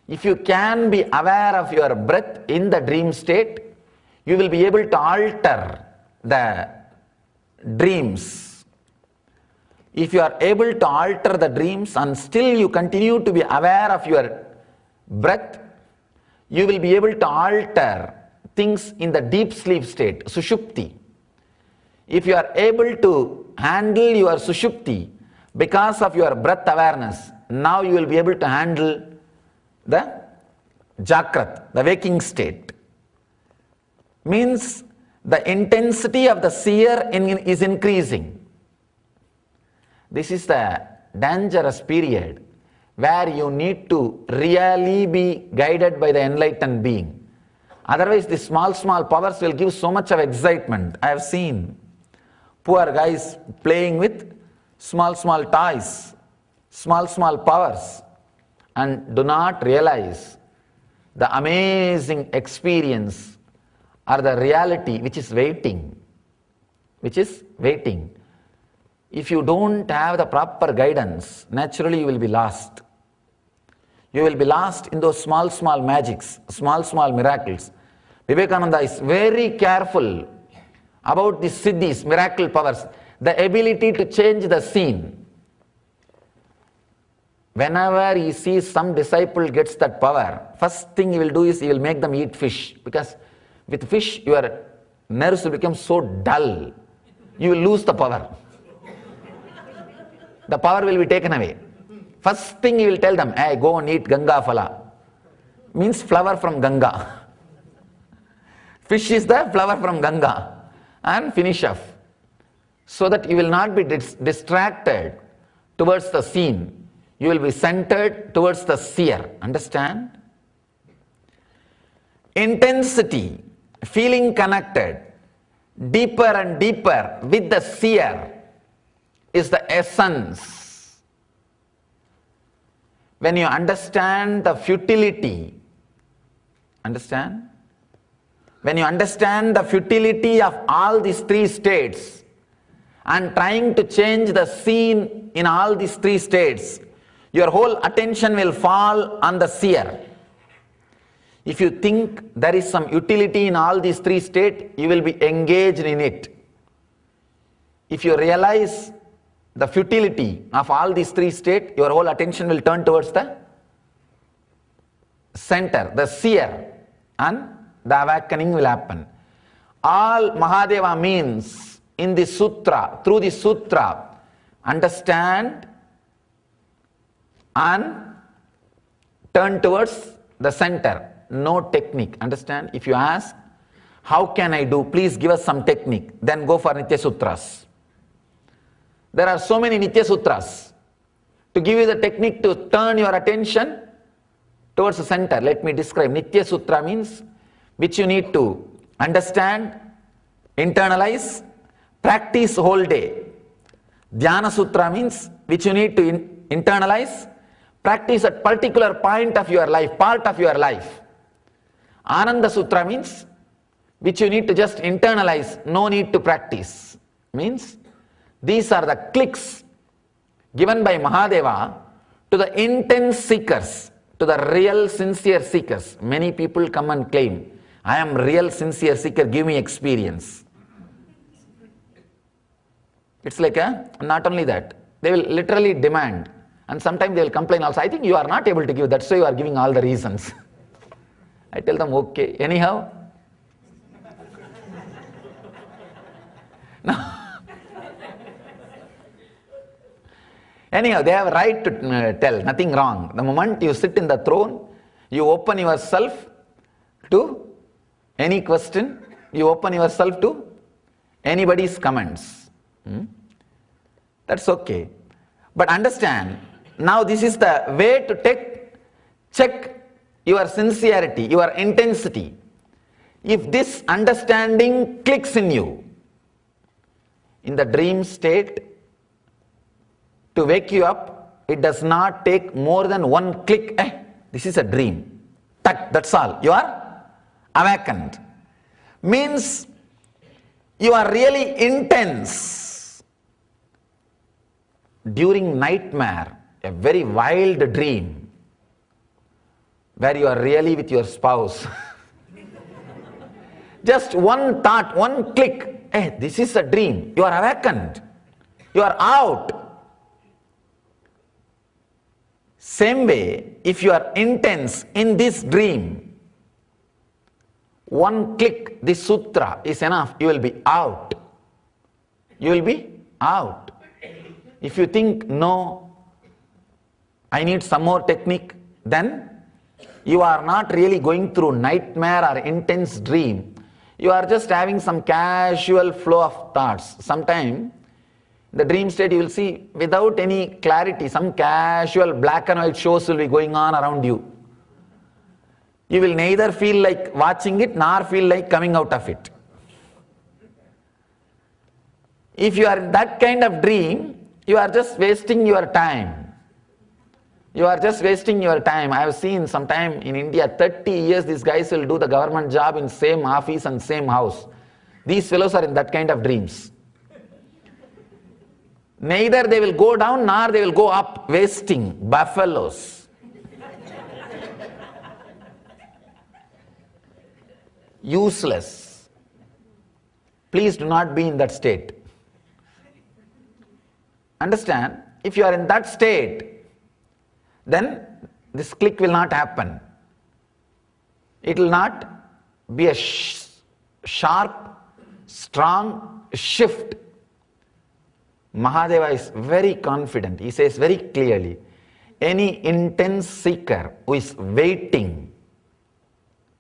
If you can be aware of your breath in the dream state, you will be able to alter the dreams. If you are able to alter the dreams and still you continue to be aware of your breath, you will be able to alter things in the deep sleep state, sushupti. If you are able to handle your sushupti because of your breath awareness, now you will be able to handle the Jagrat, the waking state. Means the intensity of the seer is increasing. This is the dangerous period where you need to really be guided by the enlightened being. Otherwise, the small powers will give so much of excitement. I have seen poor guys playing with small toys, small powers, and do not realize the amazing experience or the reality which is waiting. If you don't have the proper guidance, naturally you will be lost. You will be lost in those small magics, small miracles. Vivekananda is very careful about the siddhis, miracle powers, the ability to change the scene. Whenever he sees some disciple gets that power, first thing he will do is he will make them eat fish, because with fish your nerves will become so dull, you will lose the power. The power will be taken away. First thing he will tell them, hey, go and eat Ganga Phala. Means flower from Ganga. Fish is the flower from Ganga. And finish off. So that you will not be distracted towards the scene. You will be centered towards the seer. Understand? intensity, feeling connected deeper and deeper with the seer is the essence. When you understand the futility, understand? When you understand the futility of all these three states and trying to change the scene in all these three states, your whole attention will fall on the seer. If you think there is some utility in all these three states, you will be engaged in it. If you realize the futility of all these three states, your whole attention will turn towards the center, the seer, and the awakening will happen. All Mahadeva means in the sutra, through the sutra, understand and turn towards the center. No technique, understand? If you ask, how can I do? Please give us some technique. Then go for Nitya Sutras. There are so many Nitya Sutras to give you the technique to turn your attention towards the center. Let me describe. Nitya Sutra means which you need to understand, internalize, practice whole day. Dhyana Sutra means which you need to internalize, practice at particular point of your life, part of your life. Ananda Sutra means which you need to just internalize, no need to practice. Means these are the clicks given by Mahadeva to the intense seekers, to the real sincere seekers. Many people come and claim, I am real sincere seeker, give me experience. It's like not only that, they will literally demand, and sometimes they will complain also, I think you are not able to give, that's why you are giving all the reasons. I tell them, okay, anyhow. Now, anyhow, they have a right to tell, nothing wrong. The moment you sit in the throne, you open yourself to any question, you open yourself to anybody's comments. That's okay. But understand, now this is the way to check your sincerity, your intensity. If this understanding clicks in you, in the dream state, to wake you up, it does not take more than one click. This is a dream. That's all. You are awakened. Means you are really intense. During nightmare, a very wild dream, where you are really with your spouse. Just one thought, one click, this is a dream. You are awakened. You are out. Same way, if you are intense in this dream, one click, this sutra is enough. You will be out. You will be out. If you think, no, I need some more technique, then you are not really going through nightmare or intense dream. You are just having some casual flow of thoughts. Sometime, the dream state you will see without any clarity, some casual black and white shows will be going on around you. You will neither feel like watching it nor feel like coming out of it. If you are in that kind of dream, you are just wasting your time. You are just wasting your time. I have seen sometime in India, 30 years these guys will do the government job in same office and same house. These fellows are in that kind of dreams. Neither they will go down nor they will go up, wasting, buffaloes. Useless. Please do not be in that state. Understand, if you are in that state, then this click will not happen. It will not be a sharp, strong shift. Mahadeva is very confident. He says very clearly, any intense seeker who is waiting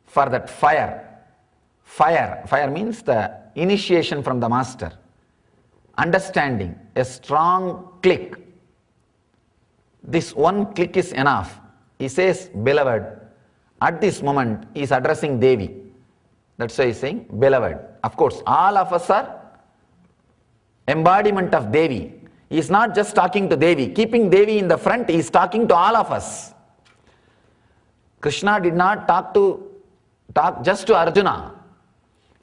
for that fire means the initiation from the master, understanding, a strong click. This one click is enough. He says, beloved, At this moment, he is addressing Devi. That's why he is saying, beloved. Of course, all of us are embodiment of Devi. He is not just talking to Devi. Keeping Devi in the front, he is talking to all of us. Krishna did not talk just to Arjuna.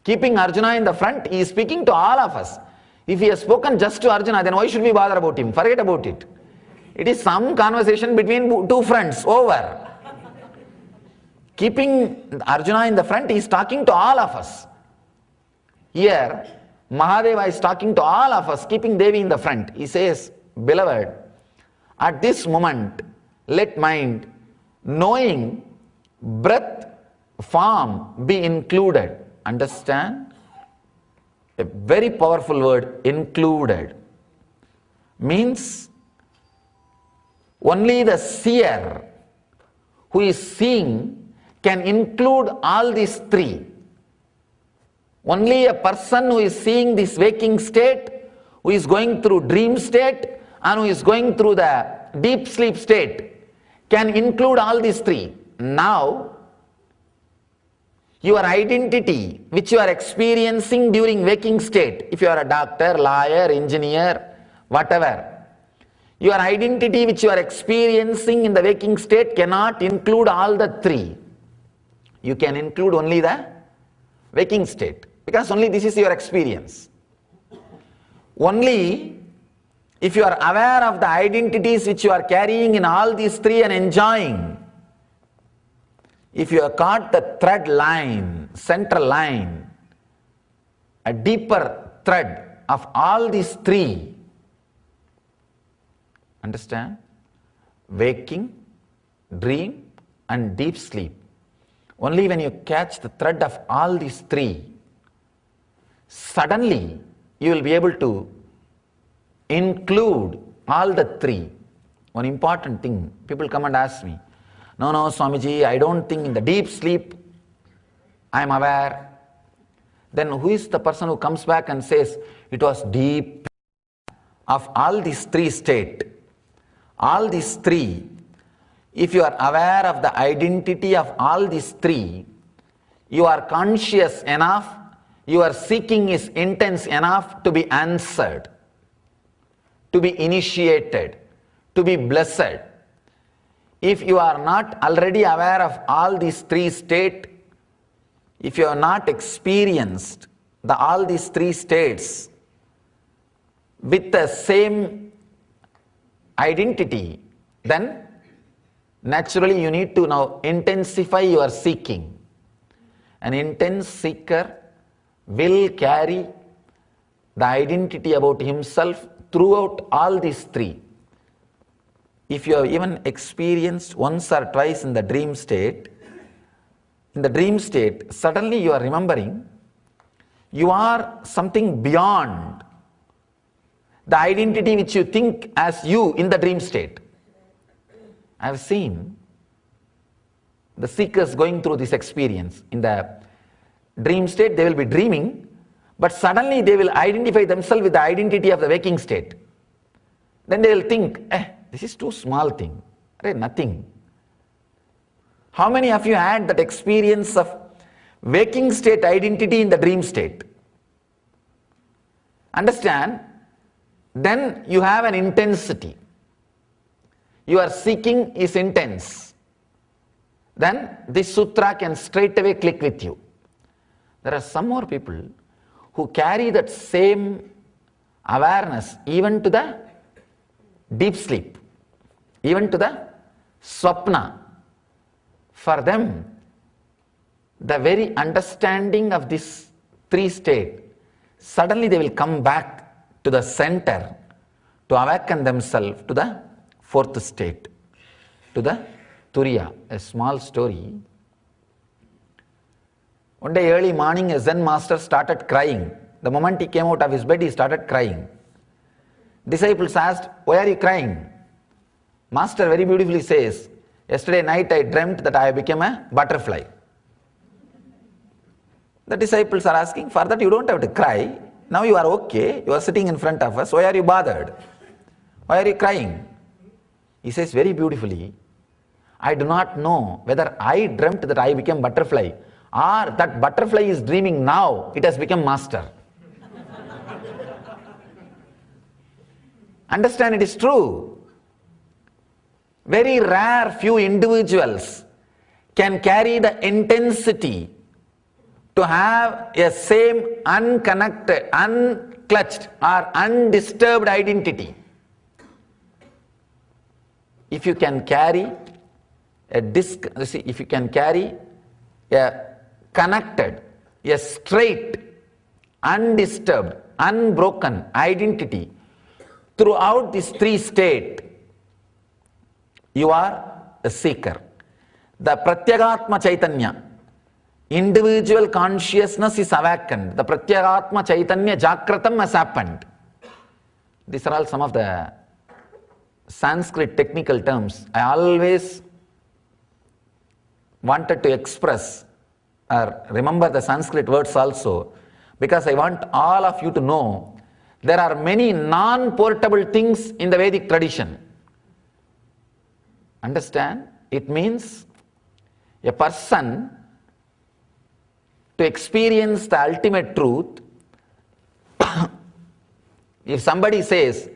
Keeping Arjuna in the front, he is speaking to all of us. If he has spoken just to Arjuna, then why should we bother about him? Forget about it. It is some conversation between two friends, over. Keeping Arjuna in the front, he is talking to all of us. Here, Mahadeva is talking to all of us, keeping Devi in the front. He says, beloved, at this moment, let mind, knowing, breath, form be included. Understand? A very powerful word, included. Means only the seer who is seeing can include all these three. Only a person who is seeing this waking state, who is going through dream state, and who is going through the deep sleep state, can include all these three. Now, your identity which you are experiencing during waking state, if you are a doctor, lawyer, engineer, whatever, your identity which you are experiencing in the waking state cannot include all the three. You can include only the waking state, because only this is your experience. Only if you are aware of the identities which you are carrying in all these three and enjoying, if you have caught the thread line, central line, a deeper thread of all these three, understand? Waking, dream, and deep sleep. Only when you catch the thread of all these three, suddenly you will be able to include all the three. One important thing, people come and ask me, no, Swamiji, I don't think in the deep sleep I am aware. Then who is the person who comes back and says, it was deep of all these three state? All these three, if you are aware of the identity of all these three, you are conscious enough, your seeking is intense enough to be answered, to be initiated, to be blessed. If you are not already aware of all these three states, if you have not experienced all these three states with the same identity, then naturally you need to now intensify your seeking. An intense seeker will carry the identity about himself throughout all these three. If you have even experienced once or twice in the dream state, suddenly you are remembering you are something beyond the identity which you think as you in the dream state. I have seen the seekers going through this experience. In the dream state, they will be dreaming, but suddenly they will identify themselves with the identity of the waking state. Then they will think, this is too small thing, nothing. How many of you had that experience of waking state identity in the dream state? Understand? Then you have an intensity. Your seeking is intense. Then this sutra can straightaway click with you. There are some more people who carry that same awareness even to the deep sleep, even to the swapna. For them, the very understanding of this three state, suddenly they will come back to the center to awaken themselves to the fourth state, to the Turiya. A small story. One day early morning, a Zen master started crying. The moment he came out of his bed, he started crying. Disciples asked, why are you crying? Master very beautifully says, yesterday night I dreamt that I became a butterfly. The disciples are asking, for that you don't have to cry. Now you are okay, you are sitting in front of us, why are you bothered? Why are you crying? He says very beautifully, I do not know whether I dreamt that I became butterfly or that butterfly is dreaming now, it has become master. Understand, it is true. Very rare few individuals can carry the intensity to have a same unconnected, unclutched or undisturbed identity. If you can carry if you can carry a connected, a straight, undisturbed, unbroken identity throughout these three states, you are a seeker. The Pratyagatma Chaitanya, individual consciousness is awakened. The Pratyagatma Chaitanya Jagratam has happened. These are all some of the Sanskrit technical terms I always wanted to express or remember the Sanskrit words also, because I want all of you to know there are many non-portable things in the Vedic tradition. Understand? It means a person to experience the ultimate truth. If somebody says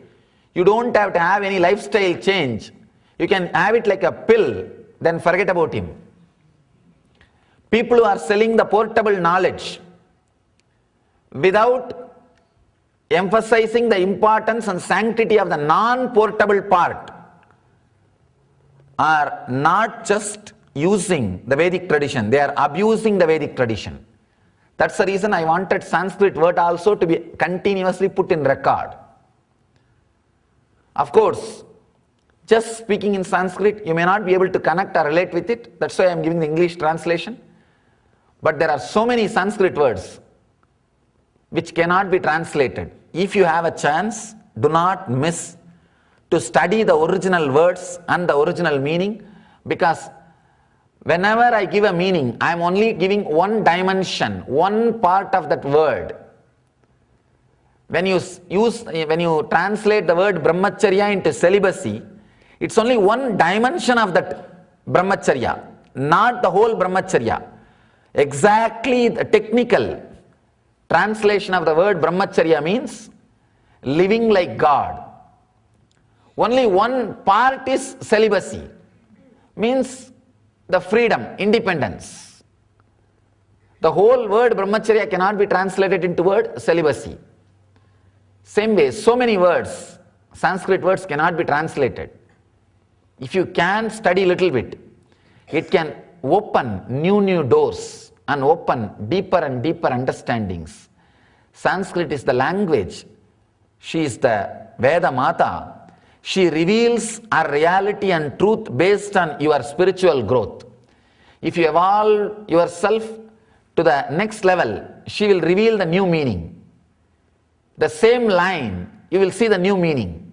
you don't have to have any lifestyle change, you can have it like a pill, then forget about him. People who are selling the portable knowledge without emphasizing the importance and sanctity of the non-portable part are not just using the Vedic tradition, they are abusing the Vedic tradition. That's the reason I wanted Sanskrit word also to be continuously put in record. Of course, just speaking in Sanskrit, you may not be able to connect or relate with it. That's why I am giving the English translation. But there are so many Sanskrit words which cannot be translated. If you have a chance, do not miss to study the original words and the original meaning, because whenever I give a meaning, I am only giving one dimension, one part of that word. When you translate the word brahmacharya into celibacy, it's only one dimension of that brahmacharya, not the whole brahmacharya. Exactly the technical translation of the word brahmacharya means living like God. Only one part is celibacy, means the freedom, independence. The whole word brahmacharya cannot be translated into word celibacy. Same way, so many words, Sanskrit words cannot be translated. If you can study little bit, it can open new doors and open deeper and deeper understandings. Sanskrit is the language. She is the Veda Mata. She reveals our reality and truth based on your spiritual growth. If you evolve yourself to the next level, she will reveal the new meaning. The same line, you will see the new meaning.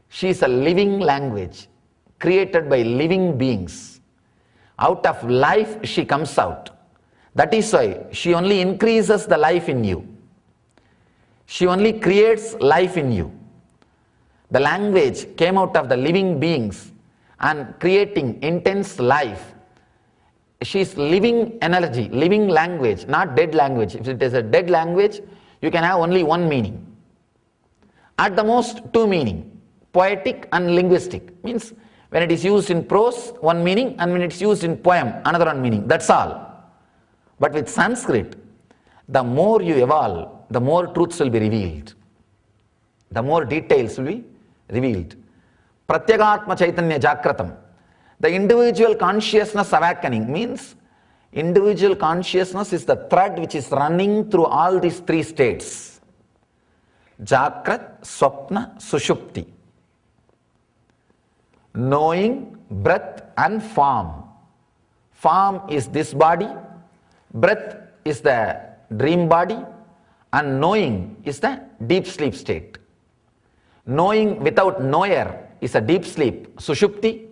She is a living language created by living beings. Out of life she comes out. That is why she only increases the life in you. She only creates life in you. The language came out of the living beings and creating intense life. She is living energy, living language, not dead language. If it is a dead language, you can have only one meaning. At the most, two meaning, poetic and linguistic. Means when it is used in prose, one meaning, and when it is used in poem, another one meaning. That's all. But with Sanskrit, the more you evolve, the more truths will be revealed. The more details will be revealed. Pratyagatma Chaitanya Jagratam. The individual consciousness awakening means individual consciousness is the thread which is running through all these three states. Jagrat, Swapna, Sushupti. Knowing, breath and form. Form is this body, breath is the dream body, and knowing is the deep sleep state. Knowing without knower is a deep sleep, Sushupti.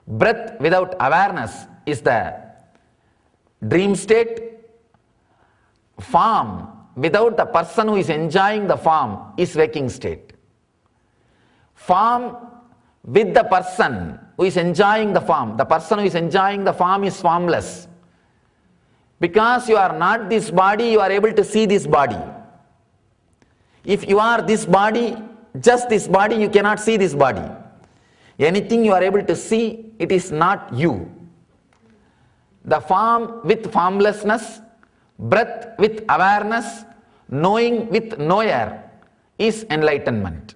Breath without awareness is the dream state. Form without the person who is enjoying the form is waking state. Form with the person who is enjoying the form, the person who is enjoying the form is formless. Because you are not this body, you are able to see this body. If you are this body, just this body, you cannot see this body. Anything you are able to see, it is not you. The form with formlessness, breath with awareness, knowing with knower is enlightenment.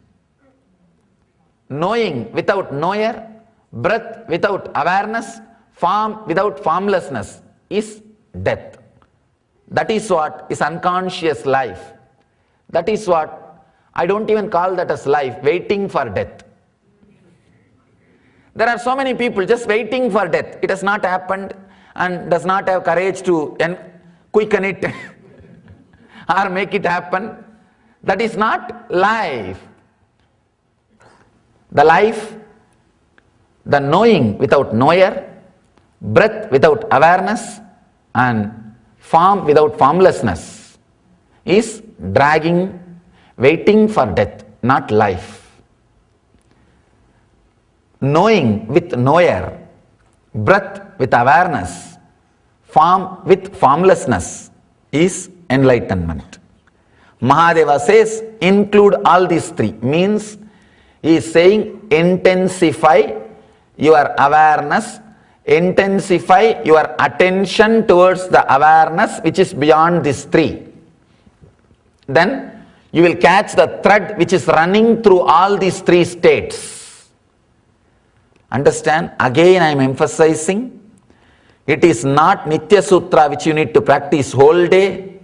Knowing without knower, breath without awareness, form without formlessness is death. That is what is unconscious life. That is what, I don't even call that as life, waiting for death. There are so many people just waiting for death. It has not happened and does not have courage to quicken it or make it happen. That is not life. The life, the knowing without knower, breath without awareness, and form without formlessness is dragging, waiting for death, not life. Knowing with knower, breath with awareness, form with formlessness is enlightenment. Mahadeva says include all these three, means he is saying intensify your awareness, intensify your attention towards the awareness which is beyond these three. Then you will catch the thread which is running through all these three states. Understand? Again I am emphasizing, it is not Nitya Sutra which you need to practice whole day,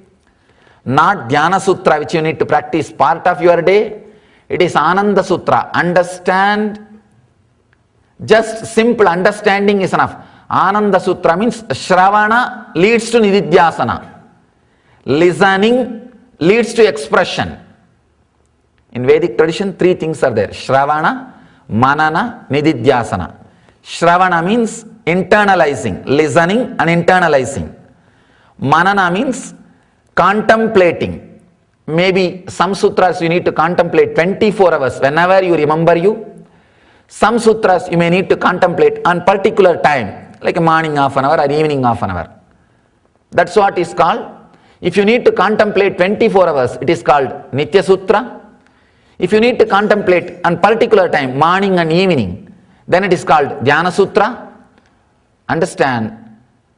not Dhyana Sutra which you need to practice part of your day. It is Ananda Sutra. Understand, just simple understanding is enough. Ananda Sutra means Shravana leads to Nididhyasana. Listening leads to expression. In Vedic tradition, three things are there: Shravana, Manana, Nididhyasana. Shravana means internalizing, listening and internalizing. Manana means contemplating. Maybe some sutras you need to contemplate 24 hours whenever you remember you. Some sutras you may need to contemplate on particular time, like a morning half an hour or evening half an hour. That's what is called. If you need to contemplate 24 hours, it is called Nitya Sutra. If you need to contemplate on particular time, morning and evening, then it is called Dhyana Sutra. Understand,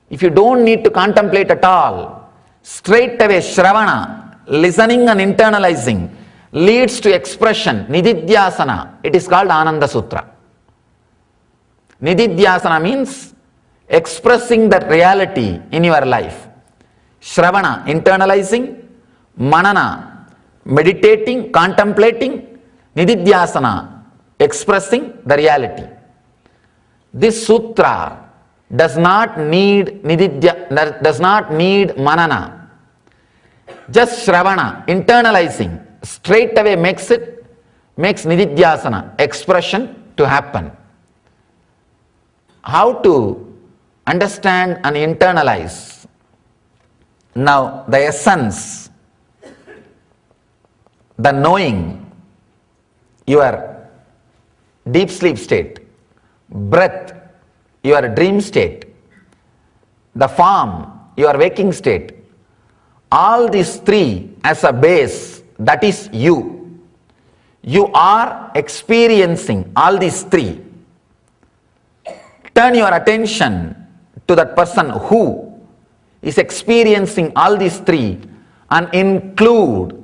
if you don't need to contemplate at all, straight away Shravana, listening and internalizing, leads to expression, Nididhyasana, it is called Ananda Sutra. Nididhyasana means expressing that reality in your life. Shravana, internalizing; Manana, meditating, contemplating; Nididhyasana, expressing the reality. This sutra does not need does not need manana. Just Shravana, internalizing, straight away makes Nididhyasana, expression to happen. How to understand and internalize? Now, the essence, the knowing, your deep sleep state, breath, your dream state, the form, your waking state, all these three as a base, that is you. You are experiencing all these three. Turn your attention to that person who is experiencing all these three and include.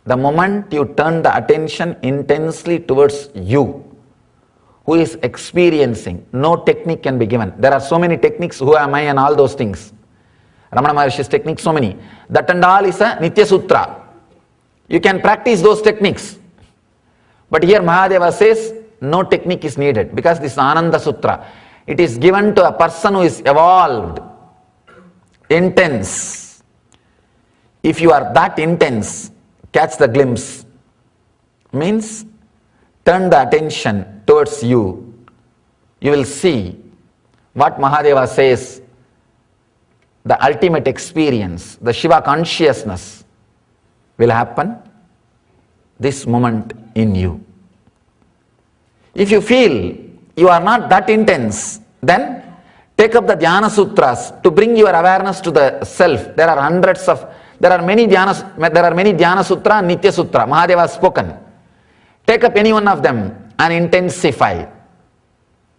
The moment you turn the attention intensely towards you, who is experiencing, no technique can be given. There are so many techniques, who am I and all those things. Ramana Maharshi's techniques, so many. That and all is a Nitya Sutra. You can practice those techniques. But here Mahadeva says, no technique is needed, because this Ananda Sutra, it is given to a person who is evolved, intense. If you are that intense, catch the glimpse. Means, turn the attention towards you. You will see what Mahadeva says, the ultimate experience, the Shiva consciousness will happen this moment in you. If you feel you are not that intense, then take up the Dhyana Sutras to bring your awareness to the self. There are many Dhyana Sutra and Nitya Sutra. Mahadeva has spoken. Take up any one of them and intensify.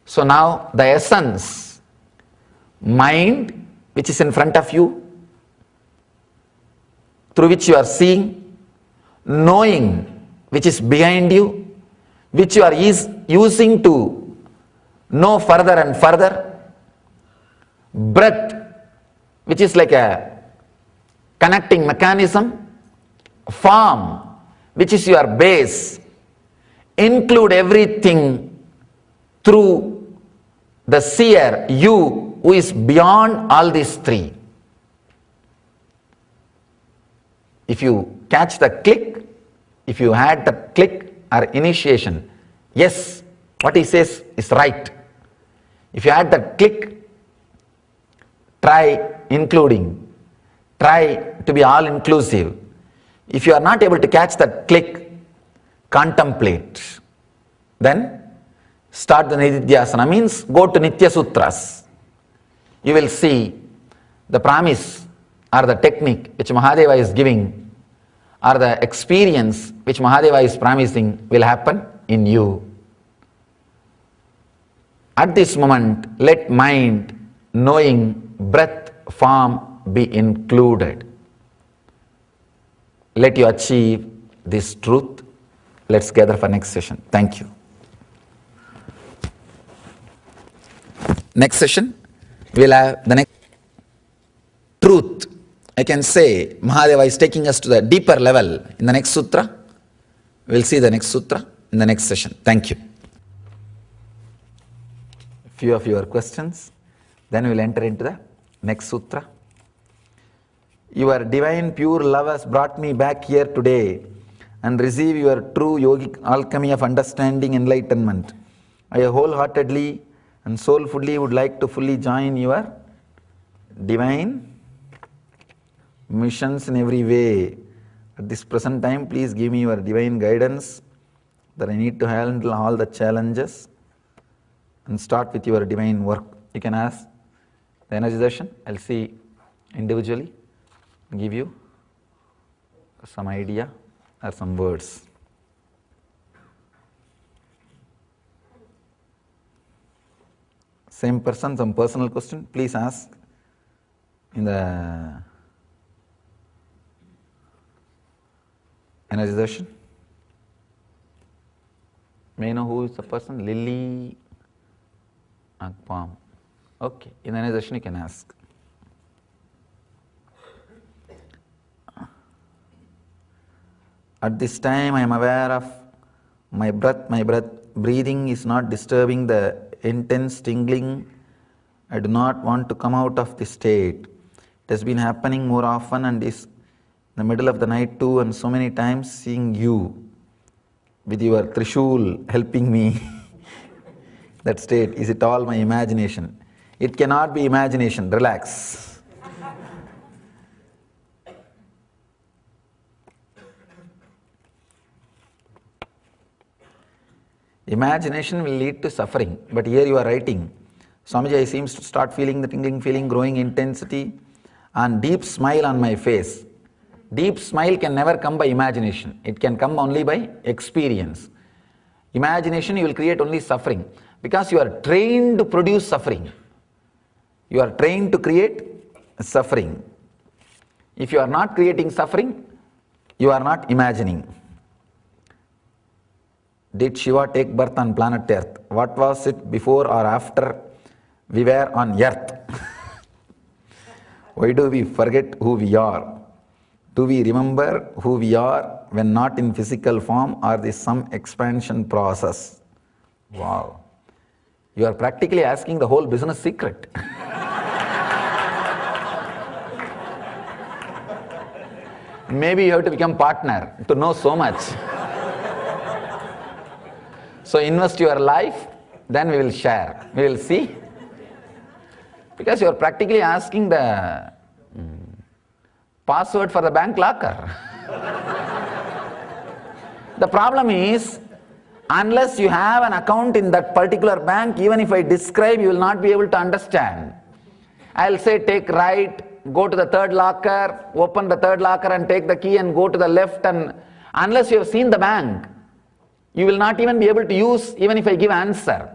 So now the essence, mind, which is in front of you, through which you are seeing, knowing, which is behind you, which you are using to know further and further, breath, which is like a connecting mechanism, form, which is your base, include everything through the seer, you, who is beyond all these three. If you catch the click, if you had the click or initiation, yes, what he says is right. If you had that click, try including, try to be all inclusive. If you are not able to catch that click, contemplate. Then start the Nididhyasana, means go to Nitya Sutras. You will see the promise or the technique which Mahadeva is giving, or the experience which Mahadeva is promising will happen in you. At this moment, let mind, knowing, breath, form be included. Let you achieve this truth. Let's gather for next session. Thank you. Next session, we'll have the next truth. I can say Mahadeva is taking us to the deeper level in the next sutra. We'll see the next sutra in the next session. Thank you. A few of your questions, then we'll enter into the next sutra. Your divine pure love has brought me back here today and receive your true yogic alchemy of understanding enlightenment. I wholeheartedly and soulfully would like to fully join your divine missions in every way. At this present time, please give me your divine guidance that I need to handle all the challenges and start with your divine work. You can ask the energization. I'll see individually, give you some idea or some words. Same person, some personal question, please ask in the energization. May I know who is the person? Lily Akpam. Okay, in the energization you can ask. At this time I am aware of my breath. My breathing is not disturbing the intense tingling. I do not want to come out of this state. It has been happening more often and is in the middle of the night too, and so many times seeing you with your Trishul helping me. That state, is it all my imagination? It cannot be imagination, relax. Imagination will lead to suffering, but here you are writing, Swamiji, I seems to start feeling the tingling feeling, growing intensity and deep smile on my face. Deep smile can never come by imagination. It can come only by experience. Imagination, you will create only suffering because you are trained to produce suffering. You are trained to create suffering. If you are not creating suffering, you are not imagining. Did Shiva take birth on planet Earth? What was it before or after we were on Earth? Why do we forget who we are? Do we remember who we are when not in physical form, or this some expansion process? Wow. You are practically asking the whole business secret. Maybe you have to become partner to know so much. So invest your life, then we will share. We will see. Because you are practically asking the password for the bank locker. The problem is, Unless you have an account in that particular bank, even if I describe, you will not be able to understand. I'll say take right, go to the third locker, open the third locker and take the key and go to the left, and unless you have seen the bank, you will not even be able to use, even if I give answer.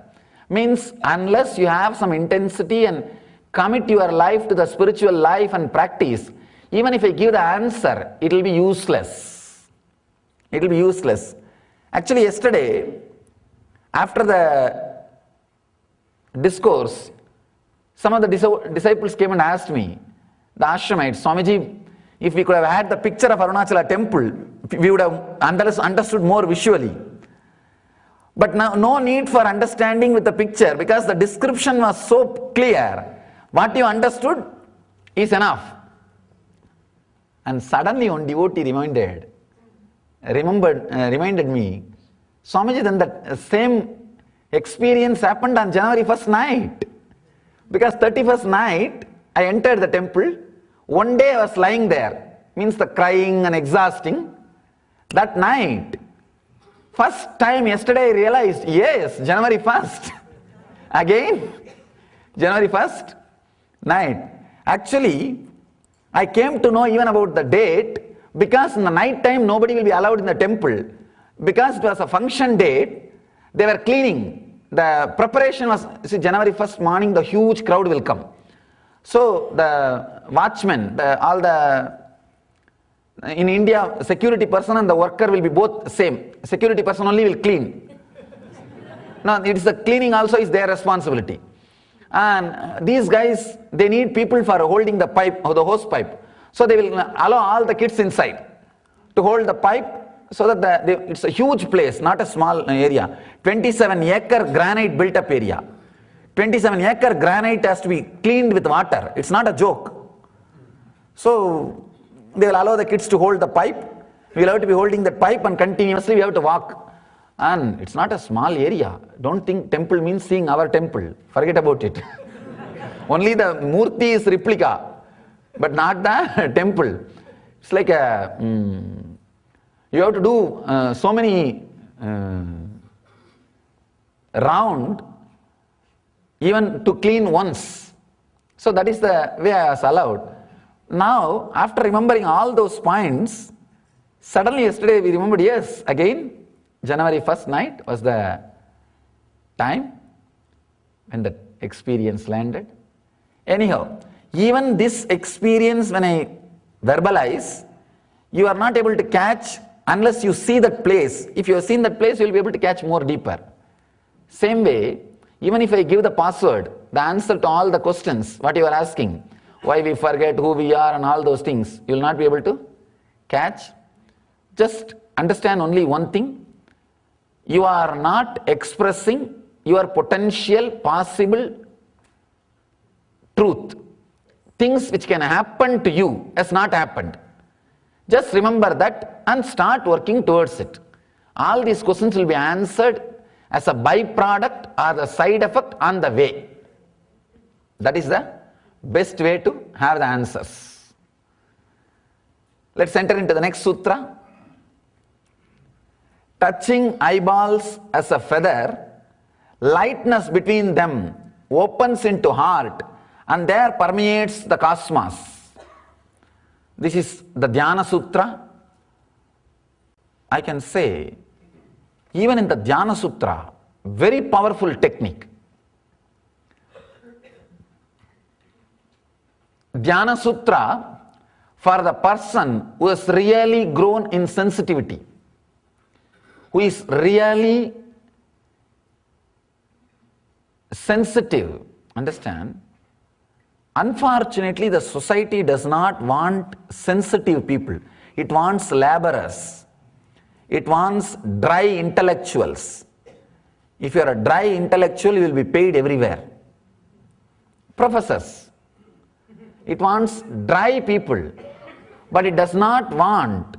Means unless you have some intensity and commit your life to the spiritual life and practice, even if I give the answer, it will be useless. It will be useless. Actually, yesterday, after the discourse, some of the disciples came and asked me, the Ashramites, Swamiji, if we could have had the picture of Arunachala temple, we would have understood more visually. But now, no need for understanding with the picture, because the description was so clear. What you understood is enough. And suddenly one devotee reminded me, Swamiji, then that same experience happened on January 1st night. Because 31st night, I entered the temple. One day I was lying there, means the crying and exhausting. That night, first time yesterday I realized, yes, January 1st. Again, January 1st night. Actually, I came to know even about the date because in the night time nobody will be allowed in the temple. Because it was a function date, they were cleaning. The preparation was, see, January 1st morning, the huge crowd will come. So the watchman, in India, security person and the worker will be both same. Security person only will clean. Now, it is the cleaning also is their responsibility. And these guys, they need people for holding the pipe or the hose pipe. So they will allow all the kids inside to hold the pipe, so that it's a huge place, not a small area. 27-acre granite built up area. 27-acre granite has to be cleaned with water. It's not a joke. So they will allow the kids to hold the pipe. We will have to be holding that pipe and continuously we have to walk. And it's not a small area. Don't think temple means seeing our temple. Forget about it. Only the murti is replica, but not the temple. It's like a... you have to do so many round even to clean once. So that is the way I was allowed. Now, after remembering all those points, suddenly yesterday we remembered, yes, again, January 1st night was the time when the experience landed. Anyhow, even this experience when I verbalize, you are not able to catch unless you see that place. If you have seen that place, you will be able to catch more deeper. Same way, even if I give the password, the answer to all the questions, what you are asking, why we forget who we are and all those things, you will not be able to catch. Just understand only one thing. You are not expressing your potential possible truth. Things which can happen to you has not happened. Just remember that and start working towards it. All these questions will be answered as a byproduct or the side effect on the way. That is the best way to have the answers. Let's enter into the next sutra. Touching eyeballs as a feather, lightness between them opens into heart and there permeates the cosmos. This is the Dhyana Sutra. I can say, even in the Dhyana Sutra, very powerful technique. Dhyana Sutra for the person who has really grown in sensitivity, who is really sensitive, understand? Unfortunately, the society does not want sensitive people. It wants laborers. It wants dry intellectuals. If you are a dry intellectual, you will be paid everywhere. Professors. It wants dry people. But it does not want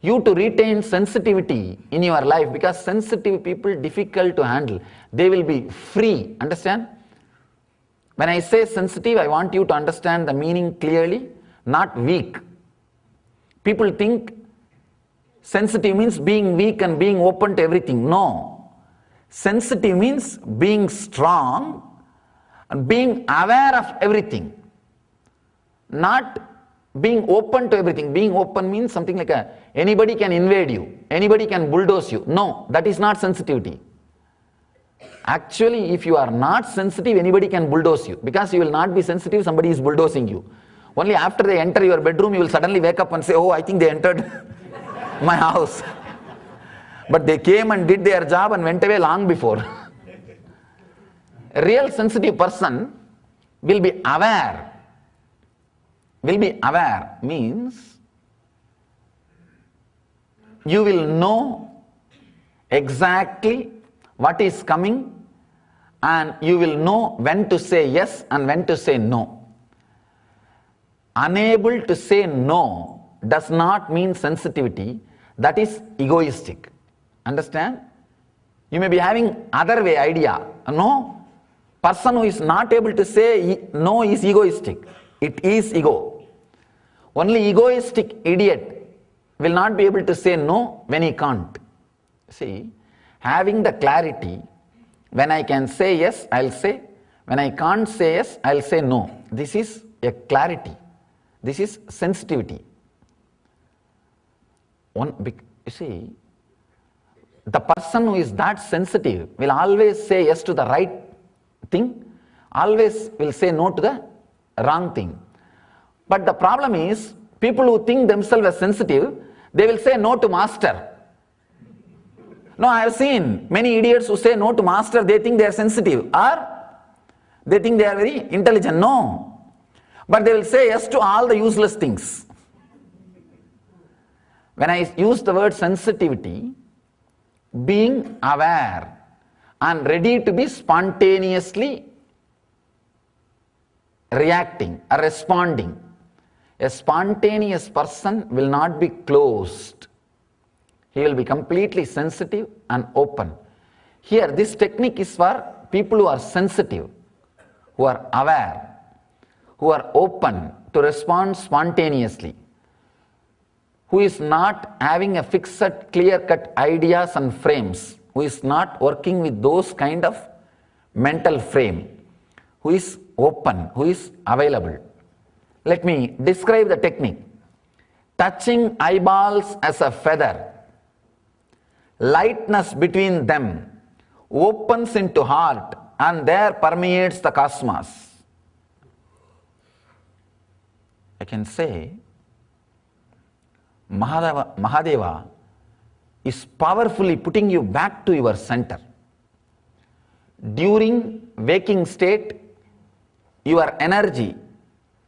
you to retain sensitivity in your life, because sensitive people are difficult to handle. They will be free. Understand? When I say sensitive, I want you to understand the meaning clearly, not weak. People think sensitive means being weak and being open to everything. No. Sensitive means being strong and being aware of everything, not being open to everything. Being open means something like anybody can invade you, anybody can bulldoze you. No, that is not sensitivity. Actually, if you are not sensitive, anybody can bulldoze you, because you will not be sensitive, somebody is bulldozing you. Only after they enter your bedroom, you will suddenly wake up and say, oh, I think they entered my house. But they came and did their job and went away long before. A real sensitive person will be aware. Will be aware means you will know exactly what is coming, and you will know when to say yes and when to say no. Unable to say no does not mean sensitivity, that is egoistic. Understand? You may be having other way idea. No, person who is not able to say no is egoistic. It is ego. Only egoistic idiot will not be able to say no when he can't. See, having the clarity, when I can say yes, I'll say. When I can't say yes, I'll say no. This is a clarity. This is sensitivity. You see, the person who is that sensitive will always say yes to the right thing, always will say no to the wrong thing. But the problem is, people who think themselves as sensitive, they will say no to master. No, I have seen many idiots who say no to master, they think they are sensitive, or they think they are very intelligent. No. But they will say yes to all the useless things. When I use the word sensitivity, being aware and ready to be spontaneously reacting or responding. A spontaneous person will not be closed. He will be completely sensitive and open. Here, this technique is for people who are sensitive, who are aware, who are open to respond spontaneously, who is not having a fixed, clear-cut ideas and frames, who is not working with those kind of mental frame, who is open, who is available. Let me describe the technique. Touching eyeballs as a feather, lightness between them opens into heart and there permeates the cosmos. I can say Mahadeva is powerfully putting you back to your center. During waking state, your energy,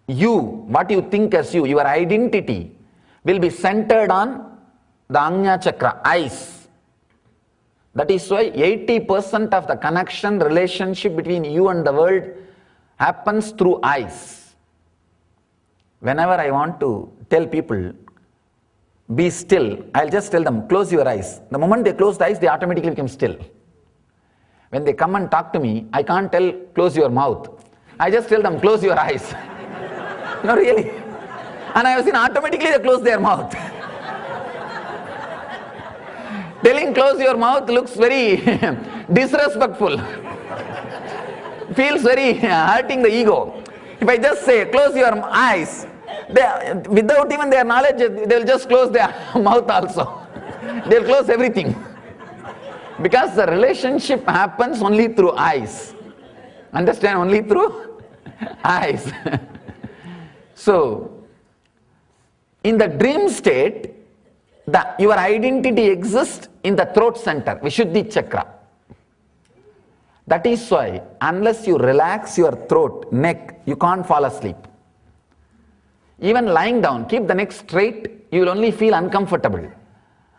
you, what you think as you, your identity will be centered on the Ajna Chakra, eyes. That is why 80% of the connection, relationship between you and the world happens through eyes. Whenever I want to tell people, be still, I'll just tell them, close your eyes. The moment they close the eyes, they automatically become still. When they come and talk to me, I can't tell, close your mouth. I just tell them, close your eyes. No, really. And I have seen automatically they close their mouth. Telling close your mouth looks very disrespectful. Feels very hurting the ego. If I just say, close your eyes, without even their knowledge, they'll just close their mouth also. They'll close everything. Because the relationship happens only through eyes. Understand? Only through eyes. So, in the dream state, your identity exists in the throat center, Vishuddhi Chakra. That is why, unless you relax your throat, neck, you can't fall asleep. Even lying down, keep the neck straight, you will only feel uncomfortable.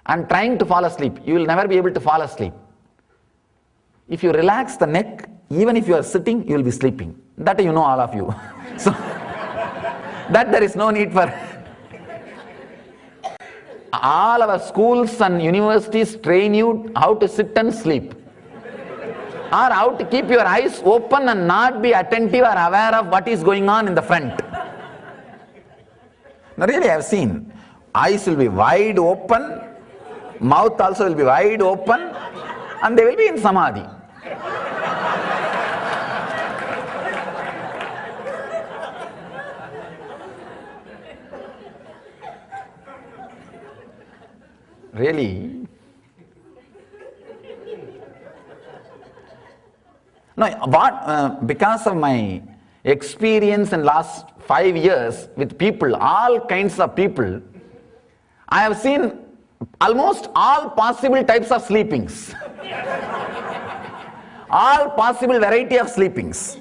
And trying to fall asleep, you will never be able to fall asleep. If you relax the neck, even if you are sitting, you will be sleeping. That you know, all of you. So, that there is no need for. All our schools and universities train you how to sit and sleep, or how to keep your eyes open and not be attentive or aware of what is going on in the front. Now really I have seen, eyes will be wide open, mouth also will be wide open, and they will be in samadhi. Really? No, what, because of my experience in last 5 years with people, all kinds of people, I have seen almost all possible types of sleepings. All possible variety of sleepings.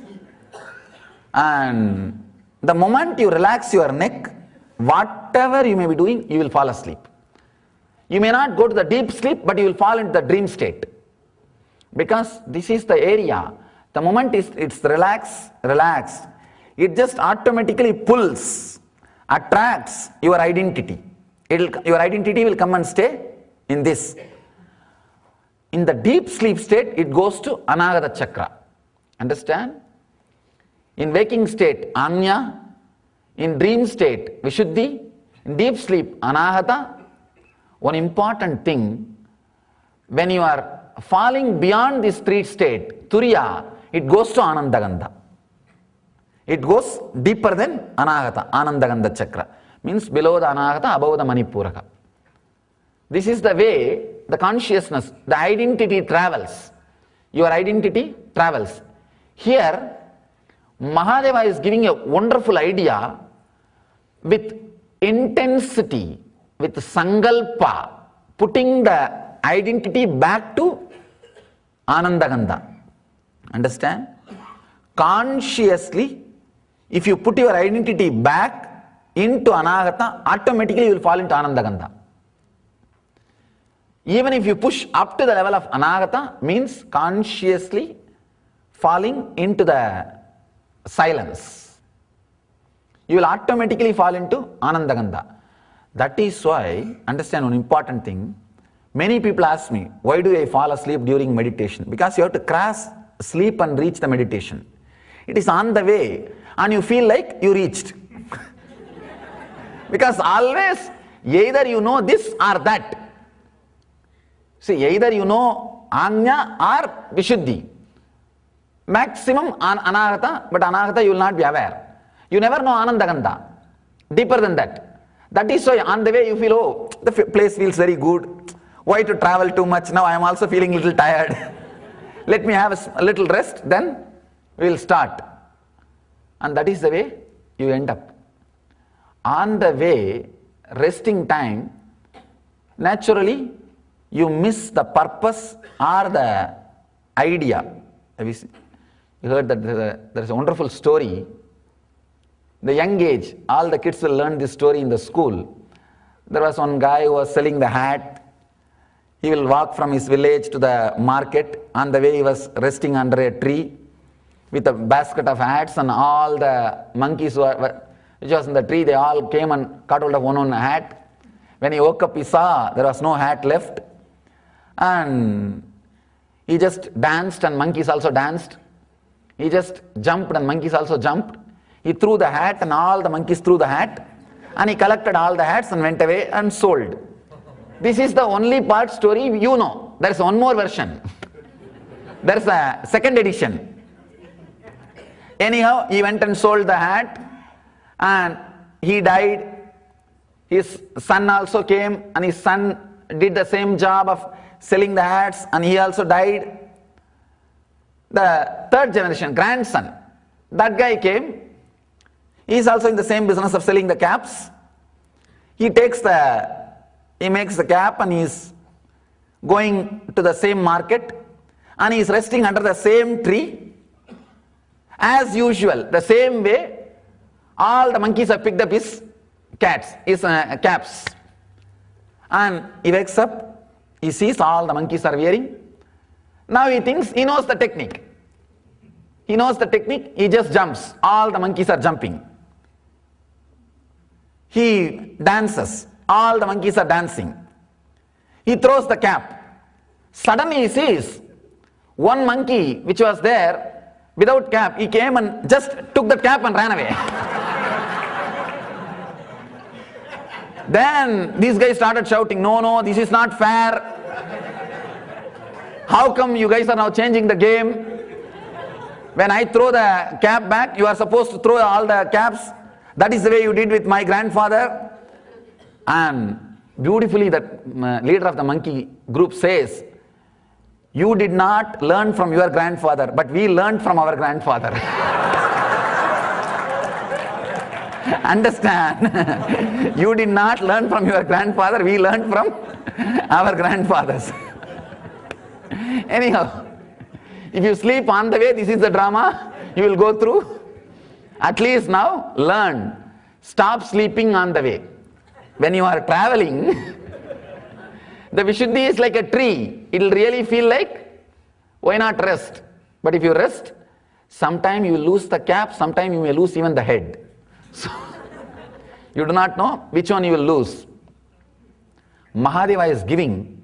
And the moment you relax your neck, whatever you may be doing, you will fall asleep. You may not go to the deep sleep, but you will fall into the dream state. Because this is the area, the moment it's relaxed, it just automatically pulls, attracts your identity. Your identity will come and stay in this. In the deep sleep state, it goes to Anahata Chakra. Understand? In waking state, Anya. In dream state, Vishuddhi. In deep sleep, Anahata. One important thing, when you are falling beyond this three state, Turiya, it goes to Anandagandha. It goes deeper than Anahata, Anandagandha Chakra. Means below the Anahata, above the Manipuraka. This is the way the consciousness, the identity travels. Your identity travels. Here, Mahadeva is giving a wonderful idea with intensity, with Sangalpa, putting the identity back to Anandagandha. Understand? Consciously, if you put your identity back into Anahata, automatically you will fall into Anandagandha. Even if you push up to the level of Anahata, means consciously falling into the silence. You will automatically fall into Anandagandha. That is why, understand one important thing, many people ask me, why do I fall asleep during meditation? Because you have to cross sleep and reach the meditation. It is on the way and you feel like you reached. Because always, either you know this or that. See, either you know Anya or Vishuddhi. Maximum Anahata, but Anahata you will not be aware. You never know Anandagandha. Deeper than that. That is why on the way you feel, oh, the place feels very good. Why to travel too much? Now I am also feeling a little tired. Let me have a little rest, then we will start. And that is the way you end up. On the way, resting time, naturally you miss the purpose or the idea. You heard that there is a wonderful story. The young age, all the kids will learn this story in the school. There was one guy who was selling the hat. He will walk from his village to the market. On the way he was resting under a tree with a basket of hats, and all the monkeys which was in the tree, they all came and caught hold of one hat. When he woke up, he saw there was no hat left. And he just danced and monkeys also danced. He just jumped and monkeys also jumped. He threw the hat and all the monkeys threw the hat, and he collected all the hats and went away and sold. This is the only part story you know. There is one more version. There is a second edition. Anyhow, he went and sold the hat and he died. His son also came and his son did the same job of selling the hats and he also died. The third generation, grandson, that guy came. He is also in the same business of selling the caps. He makes the cap and he is going to the same market and he is resting under the same tree. As usual, the same way, all the monkeys have picked up his caps. And he wakes up, he sees all the monkeys are wearing. Now he thinks he knows the technique. He just jumps. All the monkeys are jumping. He dances. All the monkeys are dancing. He throws the cap. Suddenly he sees one monkey which was there without cap. He came and just took the cap and ran away. Then these guys started shouting, no, this is not fair. How come you guys are now changing the game? When I throw the cap back, you are supposed to throw all the caps. That is the way you did with my grandfather. And beautifully that leader of the monkey group says, you did not learn from your grandfather, but we learned from our grandfather. Understand? You did not learn from your grandfather, we learned from our grandfathers. Anyhow, if you sleep on the way, this is the drama you will go through. At least now learn. Stop sleeping on the way. When you are traveling, the Vishuddhi is like a tree. It will really feel like, why not rest? But if you rest, sometime you will lose the cap, sometime you may lose even the head. So, you do not know which one you will lose. Mahadeva is giving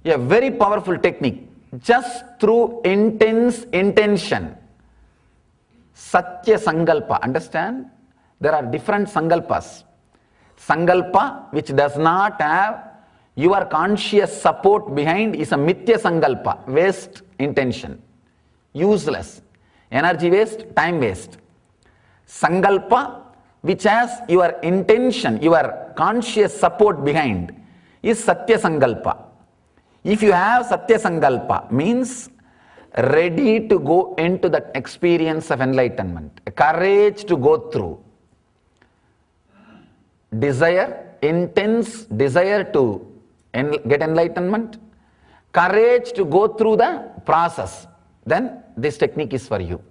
a very powerful technique just through intense intention. Satya Sankalpa. Understand? There are different Sankalpas. Sankalpa which does not have your conscious support behind is a Mithya Sankalpa, waste intention, useless, energy waste, time waste. Sankalpa which has your intention, your conscious support behind is Satya Sankalpa. If you have Satya Sankalpa, means ready to go into that experience of enlightenment, courage to go through, desire, intense desire to get enlightenment, courage to go through the process, then this technique is for you.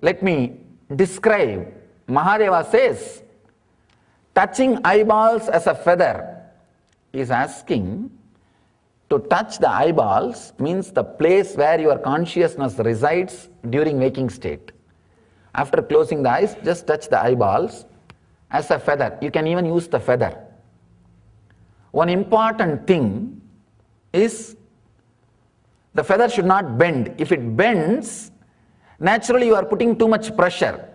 Let me describe. Mahadeva says, touching eyeballs as a feather is asking to touch the eyeballs means the place where your consciousness resides during waking state. After closing the eyes, just touch the eyeballs as a feather. You can even use the feather. One important thing is the feather should not bend. If it bends, naturally you are putting too much pressure.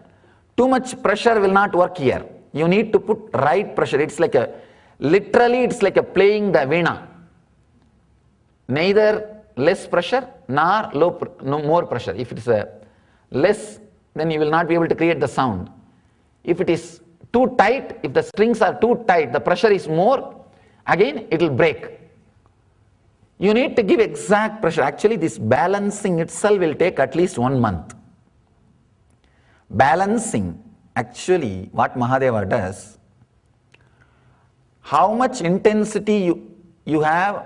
Too much pressure will not work here. You need to put right pressure. It's like literally it's like playing the veena. Neither less pressure nor more pressure. If it is less, then you will not be able to create the sound. If it is too tight, if the strings are too tight, the pressure is more, again it will break. You need to give exact pressure. Actually, this balancing itself will take at least 1 month. Balancing, actually, what Mahadeva does, how much intensity you have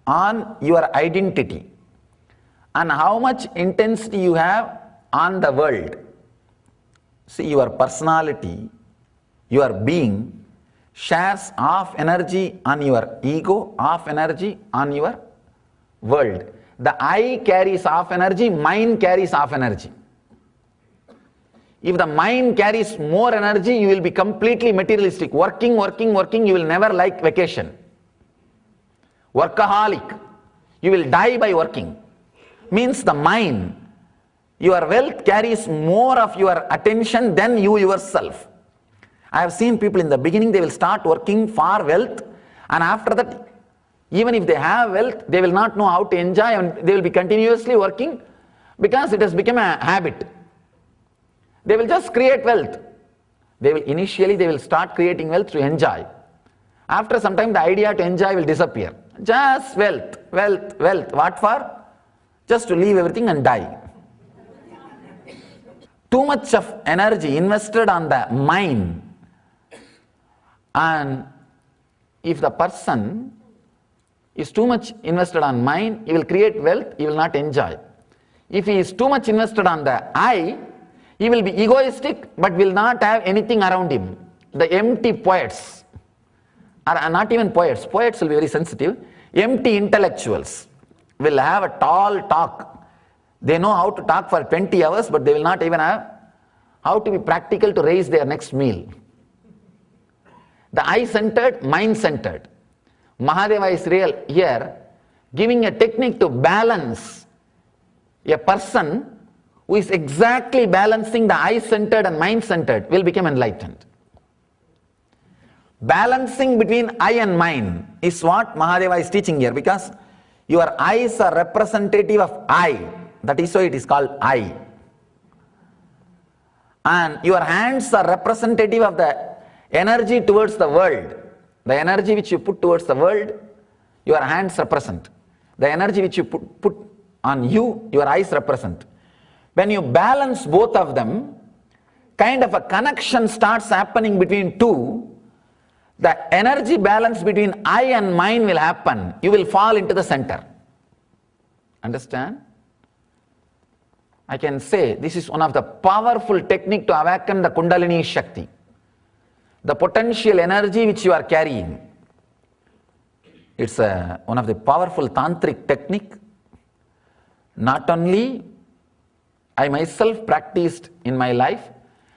on your identity and how much intensity you have on the world. See, your personality, your being shares half energy on your ego, half energy on your world. The I carries half energy, mind carries half energy. If the mind carries more energy, you will be completely materialistic. Working, you will never like vacation. Workaholic. You will die by working. Means the mind, your wealth carries more of your attention than you yourself. I have seen people in the beginning, they will start working for wealth, and after that, even if they have wealth, they will not know how to enjoy, and they will be continuously working because it has become a habit. They will just create wealth. Initially they will start creating wealth to enjoy. After some time, the idea to enjoy will disappear. Just wealth. What for? Just to leave everything and die. Too much of energy invested on the mind. And if the person is too much invested on mind, he will create wealth, he will not enjoy. If he is too much invested on the I, he will be egoistic but will not have anything around him. The empty poets, or not even poets, poets will be very sensitive. Empty intellectuals will have a tall talk. They know how to talk for 20 hours, but they will not even have how to be practical to raise their next meal. The I-centered, mind-centered. Mahadeva is real here, giving a technique to balance a person who is exactly balancing the I-centered and mind-centered will become enlightened. Balancing between I and mind is what Mahadeva is teaching here, because Your eyes are representative of I. That is why it is called I. And your hands are representative of the energy towards the world. The energy which you put towards the world, your hands represent. The energy which you put on you, your eyes represent. When you balance both of them, kind of a connection starts happening between two. The energy balance between I and mind will happen. You will fall into the center. Understand? I can say this is one of the powerful technique to awaken the Kundalini Shakti. The potential energy which you are carrying. It's one of the powerful tantric technique. Not only I myself practiced in my life,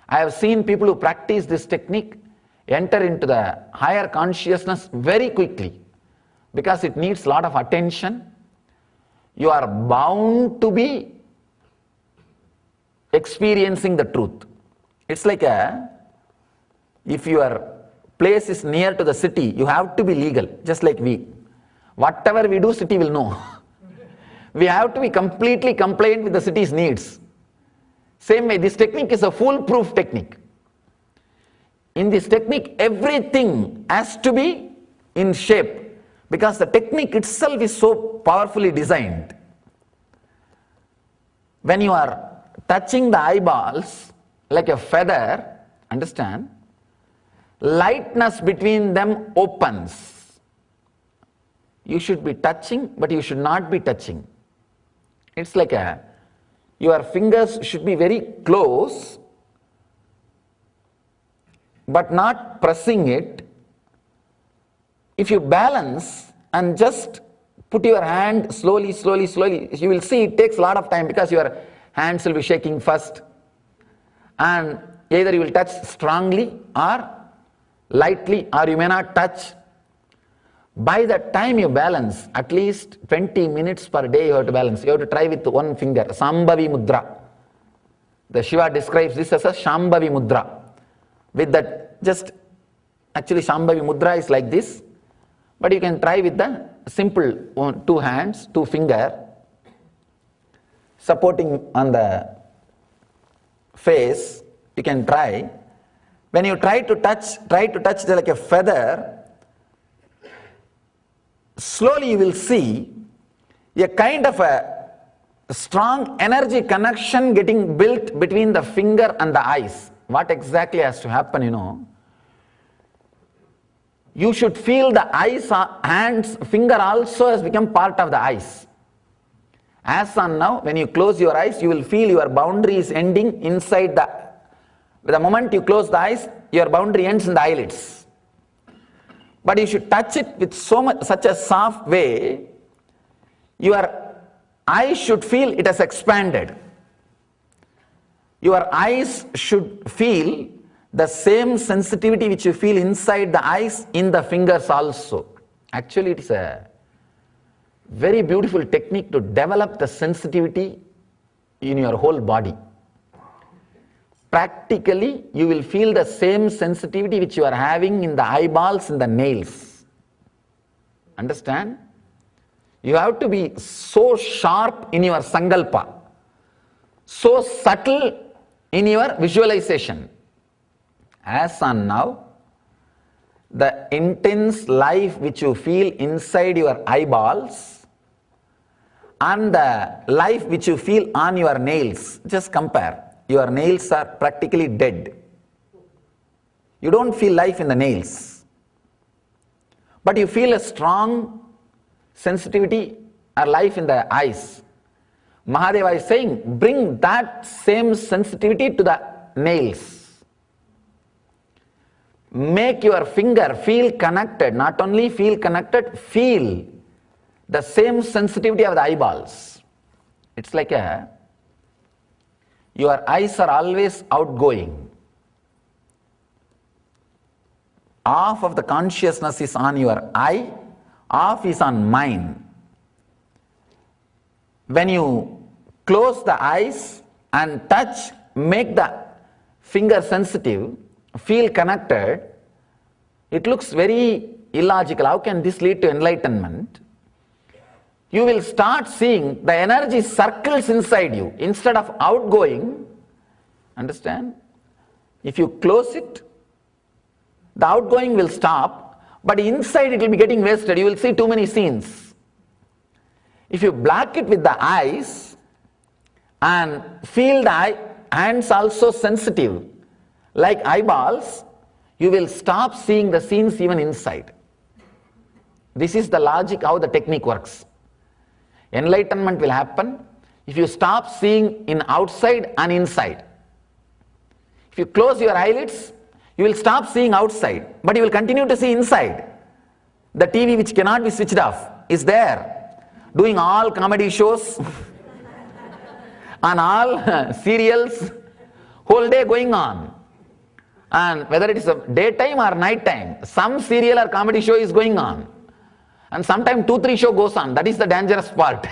I have seen people who practice this technique enter into the higher consciousness very quickly, because it needs a lot of attention. You are bound to be experiencing the truth. It's like if your place is near to the city, you have to be legal, just like we. Whatever we do, city will know. We have to be completely compliant with the city's needs. Same way, this technique is a foolproof technique. In this technique, everything has to be in shape, because the technique itself is so powerfully designed. When you are touching the eyeballs like a feather, understand, lightness between them opens. You should be touching, but you should not be touching. It's like your fingers should be very close, but not pressing it. If you balance and just put your hand slowly, you will see it takes a lot of time, because your hands will be shaking first, and either you will touch strongly or lightly, or you may not touch. By the time you balance, at least 20 minutes per day you have to balance. You have to try with one finger, Shambhavi Mudra. The Shiva describes this as a Shambhavi Mudra. With that, actually Shambhavi Mudra is like this, but you can try with the simple two hands, two fingers, supporting on the face. You can try. When you try to touch like a feather, slowly you will see a kind of a strong energy connection getting built between the finger and the eyes. What exactly has to happen, you should feel the eyes, hands, finger also has become part of the eyes. As on now, when you close your eyes, you will feel your boundary is ending inside the moment you close the eyes, your boundary ends in the eyelids. But you should touch it with such a soft way, your eyes should feel it has expanded. Your eyes should feel the same sensitivity which you feel inside the eyes in the fingers also. Actually, it is a very beautiful technique to develop the sensitivity in your whole body. Practically, you will feel the same sensitivity which you are having in the eyeballs and the nails. Understand? You have to be so sharp in your sankalpa, so subtle in your visualization. As on now, the intense life which you feel inside your eyeballs and the life which you feel on your nails, just compare. Your nails are practically dead. You don't feel life in the nails, but you feel a strong sensitivity or life in the eyes. Mahadeva is saying, bring that same sensitivity to the nails. Make your finger feel connected, not only feel connected, feel the same sensitivity of the eyeballs. It's like your eyes are always outgoing. Half of the consciousness is on your eye, half is on mind. When you close the eyes and touch, make the finger sensitive, feel connected, it looks very illogical. How can this lead to enlightenment? you will start seeing the energy circles inside you instead of outgoing. Understand? If you close it, the outgoing will stop, but inside it will be getting wasted. You will see too many scenes. If you black it with the eyes and feel the hands also sensitive like eyeballs, you will stop seeing the scenes even inside. This is the logic how the technique works. Enlightenment will happen if you stop seeing in outside and inside. If you close your eyelids, you will stop seeing outside, but you will continue to see inside. The TV which cannot be switched off is there, doing all comedy shows and all serials, whole day going on. And whether it is a daytime or night time, some serial or comedy show is going on. And sometimes 2-3 show goes on. That is the dangerous part.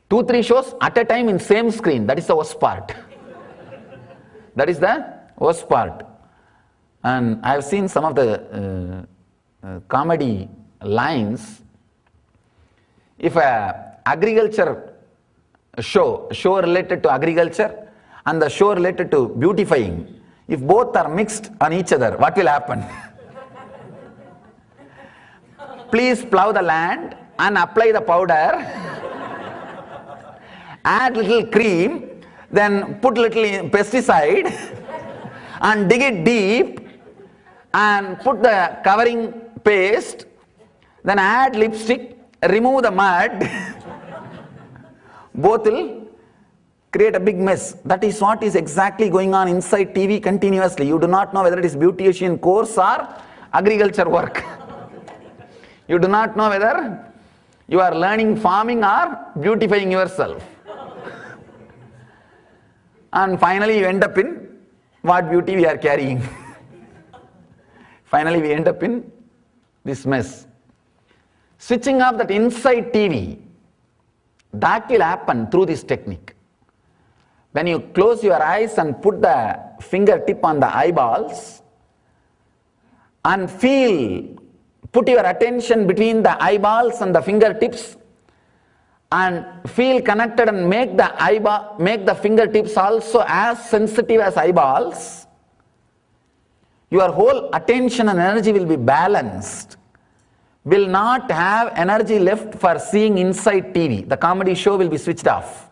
2-3 shows at a time in same screen. That is the worst part. That is the worst part. And I have seen some of the comedy lines. If a agriculture show related to agriculture and the show related to beautifying, if both are mixed on each other, what will happen? Please plow the land and apply the powder, add little cream, then put little pesticide and dig it deep and put the covering paste, then add lipstick, remove the mud. Both will create a big mess. That is what is exactly going on inside TV continuously. You do not know whether it is beautician course or agriculture work. You do not know whether you are learning farming or beautifying yourself. And finally you end up in what beauty we are carrying. Finally we end up in this mess. Switching off that inside TV, that will happen through this technique. When you close your eyes and put the fingertip on the eyeballs and put your attention between the eyeballs and the fingertips and feel connected and make the fingertips also as sensitive as eyeballs, your whole attention and energy will be balanced, will not have energy left for seeing inside TV. The comedy show will be switched off.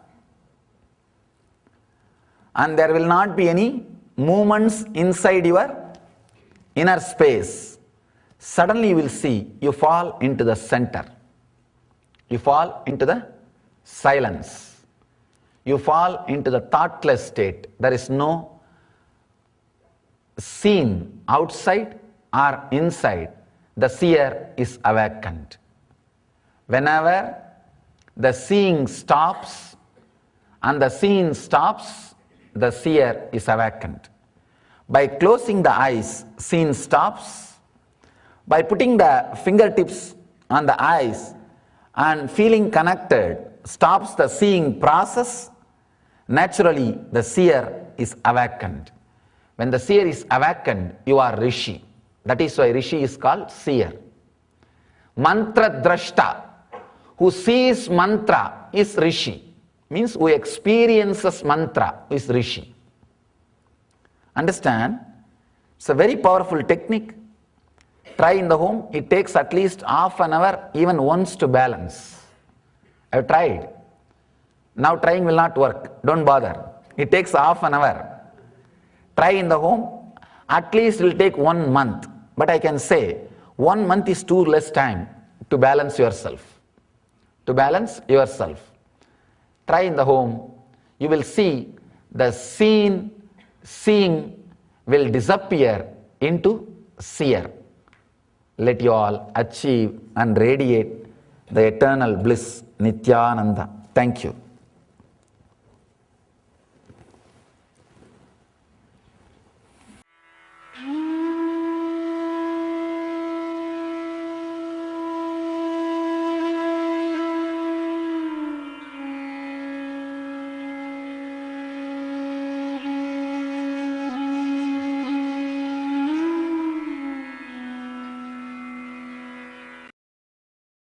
And there will not be any movements inside your inner space. Suddenly you will see you fall into the center. You fall into the silence. You fall into the thoughtless state. There is no scene outside or inside. The seer is awakened. Whenever the seeing stops and the scene stops, the seer is awakened. By closing the eyes, scene stops. By putting the fingertips on the eyes and feeling connected, stops the seeing process. Naturally, the seer is awakened. When the seer is awakened, you are Rishi. That is why Rishi is called seer. Mantra drashta, who sees mantra, is Rishi. Means who experiences mantra is Rishi. Understand? It's a very powerful technique. Try in the home. It takes at least half an hour, even once, to balance. I have tried. Now trying will not work. Don't bother. It takes half an hour. Try in the home. At least it will take 1 month. But I can say 1 month is too less time to balance yourself. To balance yourself. Try in the home. You will see the seeing will disappear into seer. Let you all achieve and radiate the eternal bliss, Nityananda. Thank you.